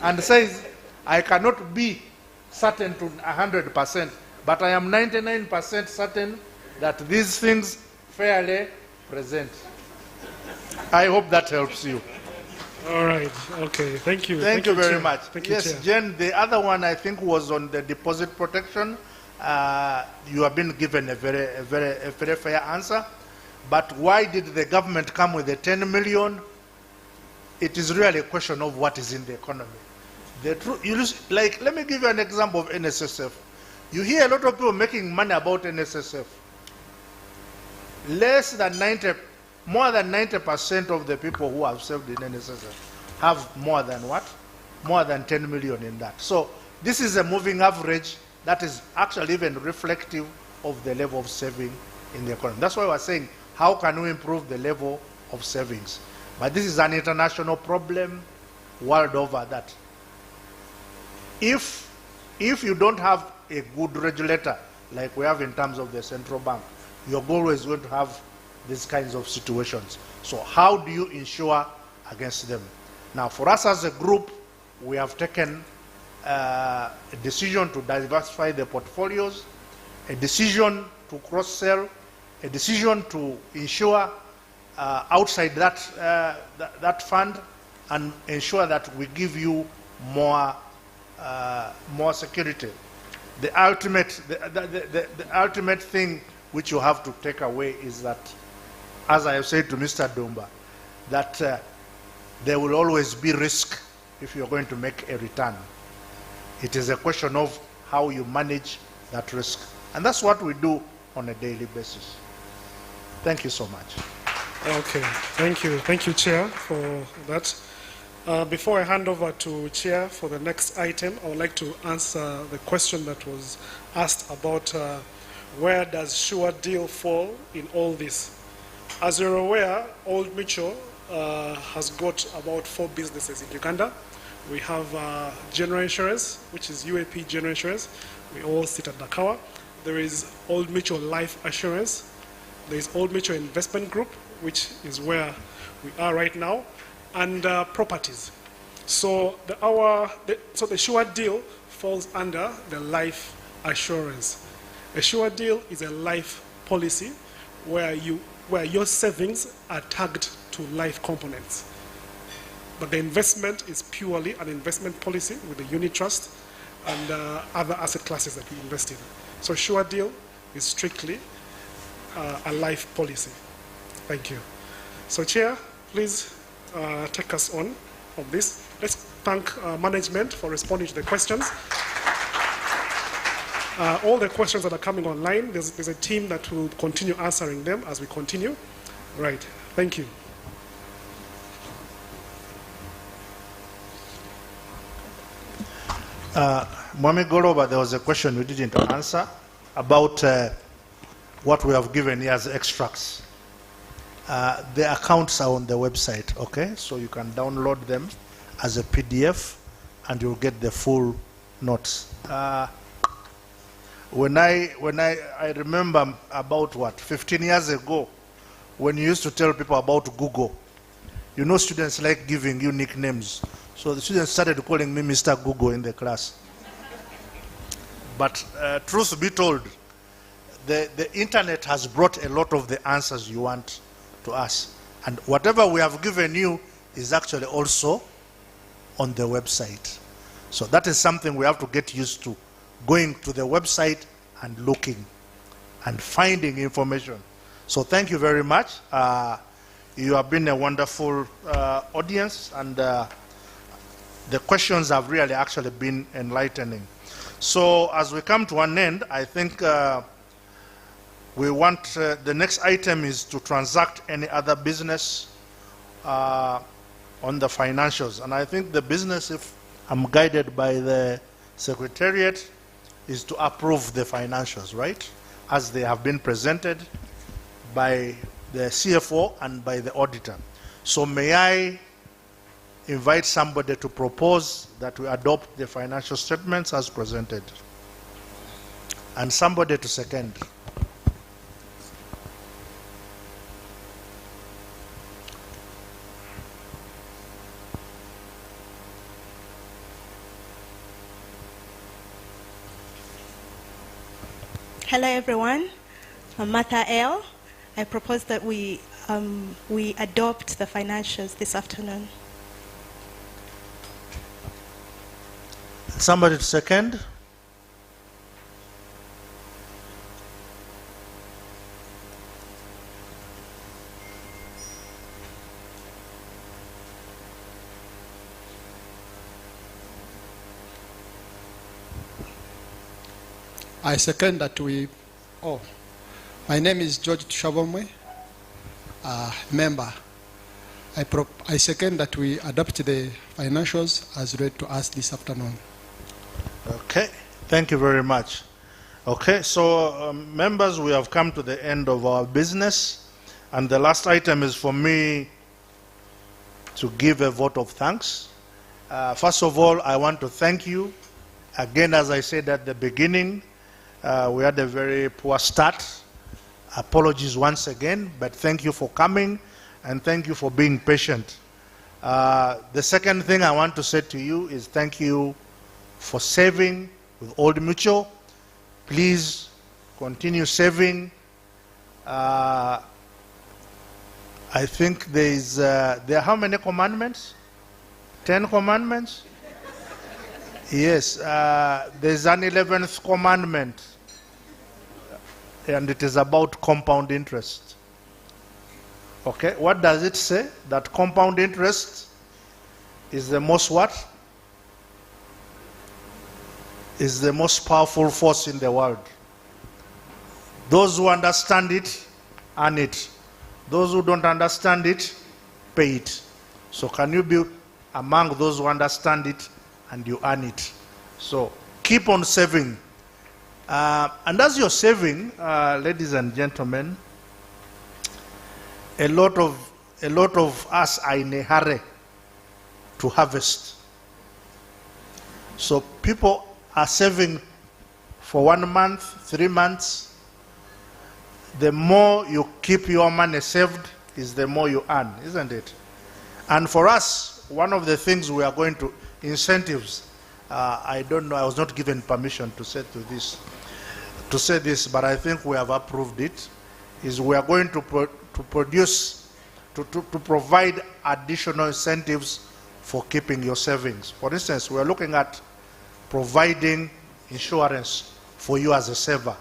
and says, I cannot be certain to 100%, but I am 99% certain that these things fairly present. I hope that helps you. All right. Okay. Thank you. Thank you very Chair. much. Thank you, Yes, Chair. Jen, the other one I think was on the deposit protection. You have been given a very fair answer. But why did the government come with the 10 million? It is really a question of what is in the economy. Like, let me give you an example of NSSF. You hear a lot of people making money about NSSF. More than 90% of the people who have served in NSSF have more than what? More than 10 million in that. So this is a moving average that is actually even reflective of the level of saving in the economy. That's why we're saying, how can we improve the level of savings? But this is an international problem world over that. If you don't have a good regulator, like we have in terms of the central bank, you're always going to have these kinds of situations. So how do you ensure against them? Now, for us as a group, we have taken a decision to diversify the portfolios, a decision to cross-sell, a decision to ensure outside that fund and ensure that we give you more security. The ultimate thing which you have to take away is that, as I have said to Mr. Dumba, that there will always be risk if you're going to make a return. It is a question of how you manage that risk. And that's what we do on a daily basis. Thank you so much. Okay, thank you. Thank you, Chair, for that. Before I hand over to Chair for the next item, I would like to answer the question that was asked about where does Sure Deal fall in all this. As you're aware, Old Mutual has got about 4 businesses in Uganda. We have General Insurance, which is UAP General Insurance. We all sit at Nakawa. There is Old Mutual Life Assurance. There is Old Mutual Investment Group, which is where we are right now, and properties. So the Sure Deal falls under the life assurance. A Sure Deal is a life policy where your savings are tagged to life components. But the investment is purely an investment policy with the unit trust and other asset classes that we invest in. So Sure Deal is strictly a life policy. Thank you. So Chair, please take us on this. Let's thank management for responding to the questions. All the questions that are coming online, there's a team that will continue answering them as we continue. Right. Thank you. Mwami Goloba, there was a question we didn't answer about what we have given here as extracts. The accounts are on the website, okay? So you can download them as a PDF and you'll get the full notes. When I remember about 15 years ago, when you used to tell people about Google, you know students like giving you nicknames. So the students started calling me Mr. Google in the class. But truth be told, the internet has brought a lot of the answers you want to us. And whatever we have given you is actually also on the website. So that is something we have to get used to, going to the website and looking and finding information. So thank you very much. You have been a wonderful audience, and the questions have really actually been enlightening. So as we come to an end, I think we want, the next item is to transact any other business on the financials. And I think the business, if I'm guided by the Secretariat, is to approve the financials, right? As they have been presented by the CFO and by the auditor. So may I invite somebody to propose that we adopt the financial statements as presented? And somebody to second. Hello, everyone. I'm Martha L. I propose that we adopt the financials this afternoon. Somebody to second. I second that my name is George Tushabomwe, member. I second that we adopt the financials as read to us this afternoon. Okay, thank you very much. Okay, so members, we have come to the end of our business, and the last item is for me to give a vote of thanks. First of all, I want to thank you. Again, as I said at the beginning, we had a very poor start. Apologies once again, but thank you for coming and thank you for being patient. The second thing I want to say to you is thank you for saving with Old Mutual. Please continue saving. I think there are how many commandments? 10 commandments? Yes, there's an 11th commandment, and it is about compound interest. Okay, what does it say? That compound interest is the most what? Is the most powerful force in the world. Those who understand it, earn it. Those who don't understand it, pay it. So can you be among those who understand it and you earn it? So keep on saving. And as you're saving, ladies and gentlemen, a lot of us are in a hurry to harvest. So people are saving for 1 month, 3 months. The more you keep your money saved is the more you earn, isn't it? And for us, one of the things we are going to, incentives, I don't know, I was not given permission to say this, but I think we have approved it, is we are going to provide additional incentives for keeping your savings. For instance, we are looking at providing insurance for you as a saver,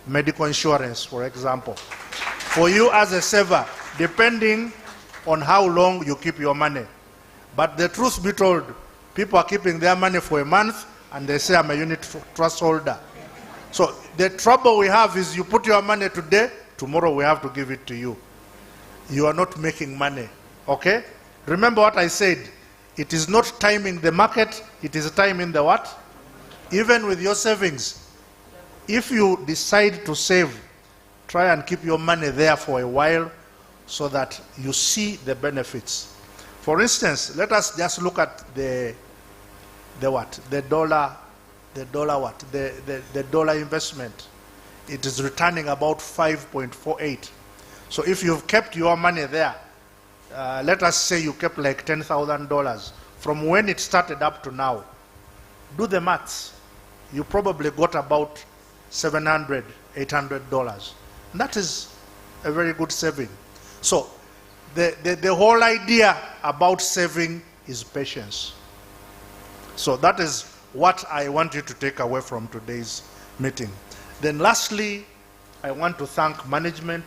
medical insurance, for example, for you as a saver, depending on how long you keep your money. But the truth be told, people are keeping their money for a month and they say, I'm a unit trust holder. So the trouble we have is you put your money today, tomorrow we have to give it to you. You are not making money, okay? Remember what I said, it is not time in the market, it is time in the what? Even with your savings, if you decide to save, try and keep your money there for a while so that you see the benefits. For instance, let us just look at the dollar investment. It is returning about 5.48. So if you've kept your money there, let us say you kept like $10,000 from when it started up to now. Do the maths. You probably got about $700, $800. And that is a very good saving. So the whole idea about saving is patience. So that is what I want you to take away from today's meeting. Then lastly, I want to thank management.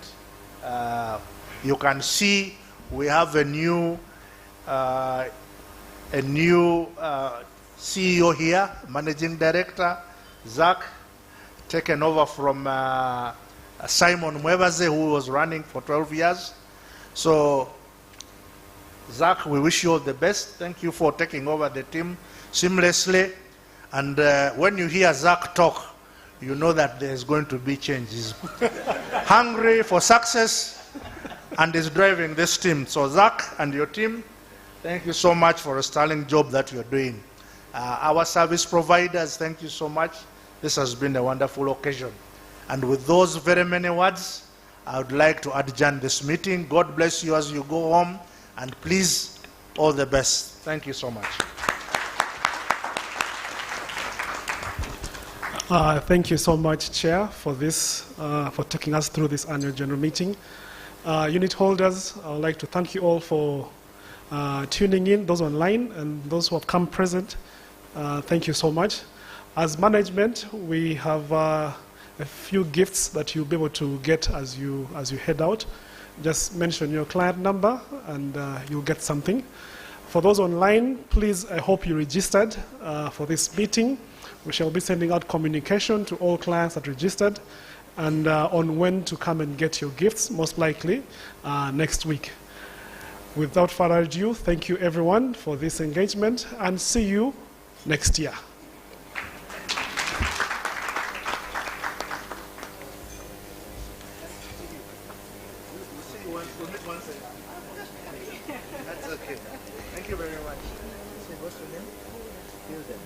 You can see we have a new CEO here, managing director. Zach, taken over from Simon Mwebaze, who was running for 12 years. So, Zach, we wish you all the best. Thank you for taking over the team seamlessly. And when you hear Zach talk, you know that there's going to be change. He's hungry for success and is driving this team. So, Zach and your team, thank you so much for a sterling job that you're doing. Our service providers, thank you so much. This has been a wonderful occasion. And with those very many words, I would like to adjourn this meeting. God bless you as you go home, and please, all the best. Thank you so much. Thank you so much, Chair, for this, for taking us through this annual general meeting. Unit holders, I would like to thank you all for tuning in, those online and those who have come present. Thank you so much. As management, we have a few gifts that you'll be able to get as you head out. Just mention your client number and you'll get something. For those online, please, I hope you registered for this meeting. We shall be sending out communication to all clients that registered and on when to come and get your gifts, most likely next week. Without further ado, thank you everyone for this engagement and see you next year. That's okay. Thank you very much. So what's your name? Hilden.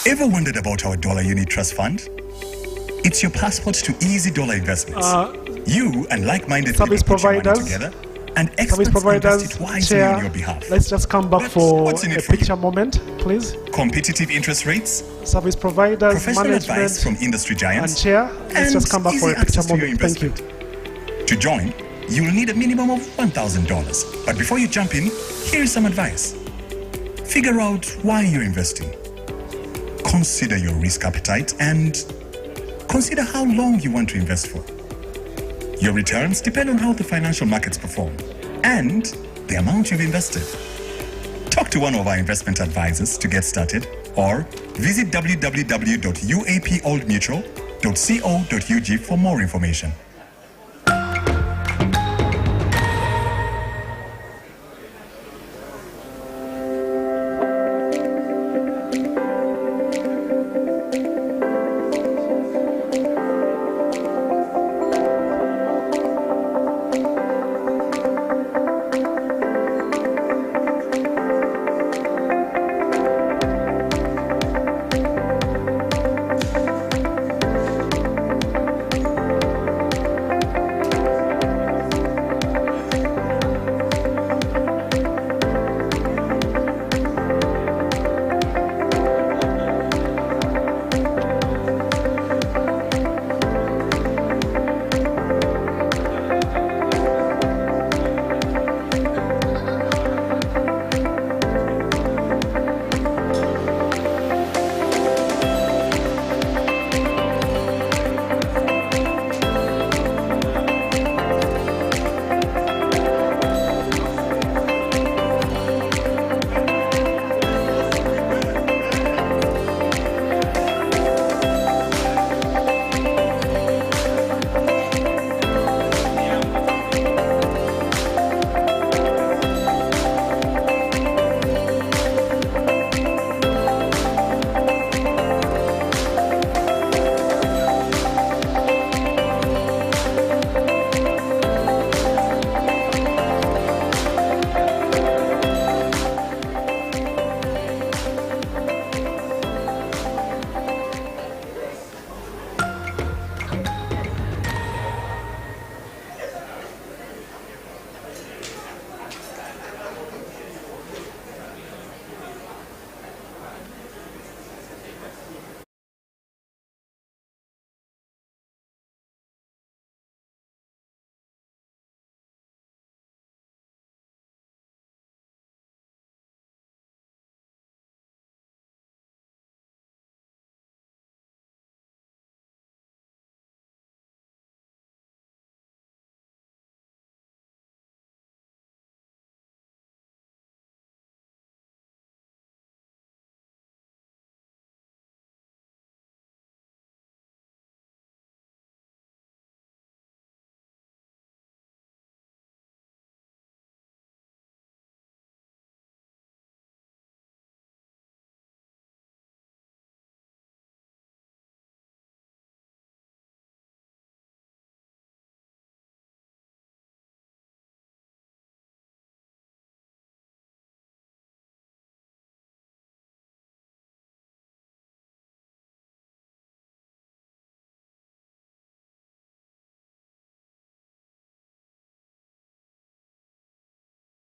Ever wondered about our dollar unit trust fund? It's your passport to easy dollar investments. You and like-minded people put your money together, and experts invest it wisely on your behalf. Let's just come back for a picture moment, please. Competitive interest rates, service providers, professional management, advice from industry giants, and chair. Let's just come back for a picture moment. Thank you. To join, you will need a minimum of $1,000. But before you jump in, here is some advice. Figure out why you're investing. Consider your risk appetite and consider how long you want to invest for. Your returns depend on how the financial markets perform and the amount you've invested. Talk to one of our investment advisors to get started or visit www.uapoldmutual.co.ug for more information.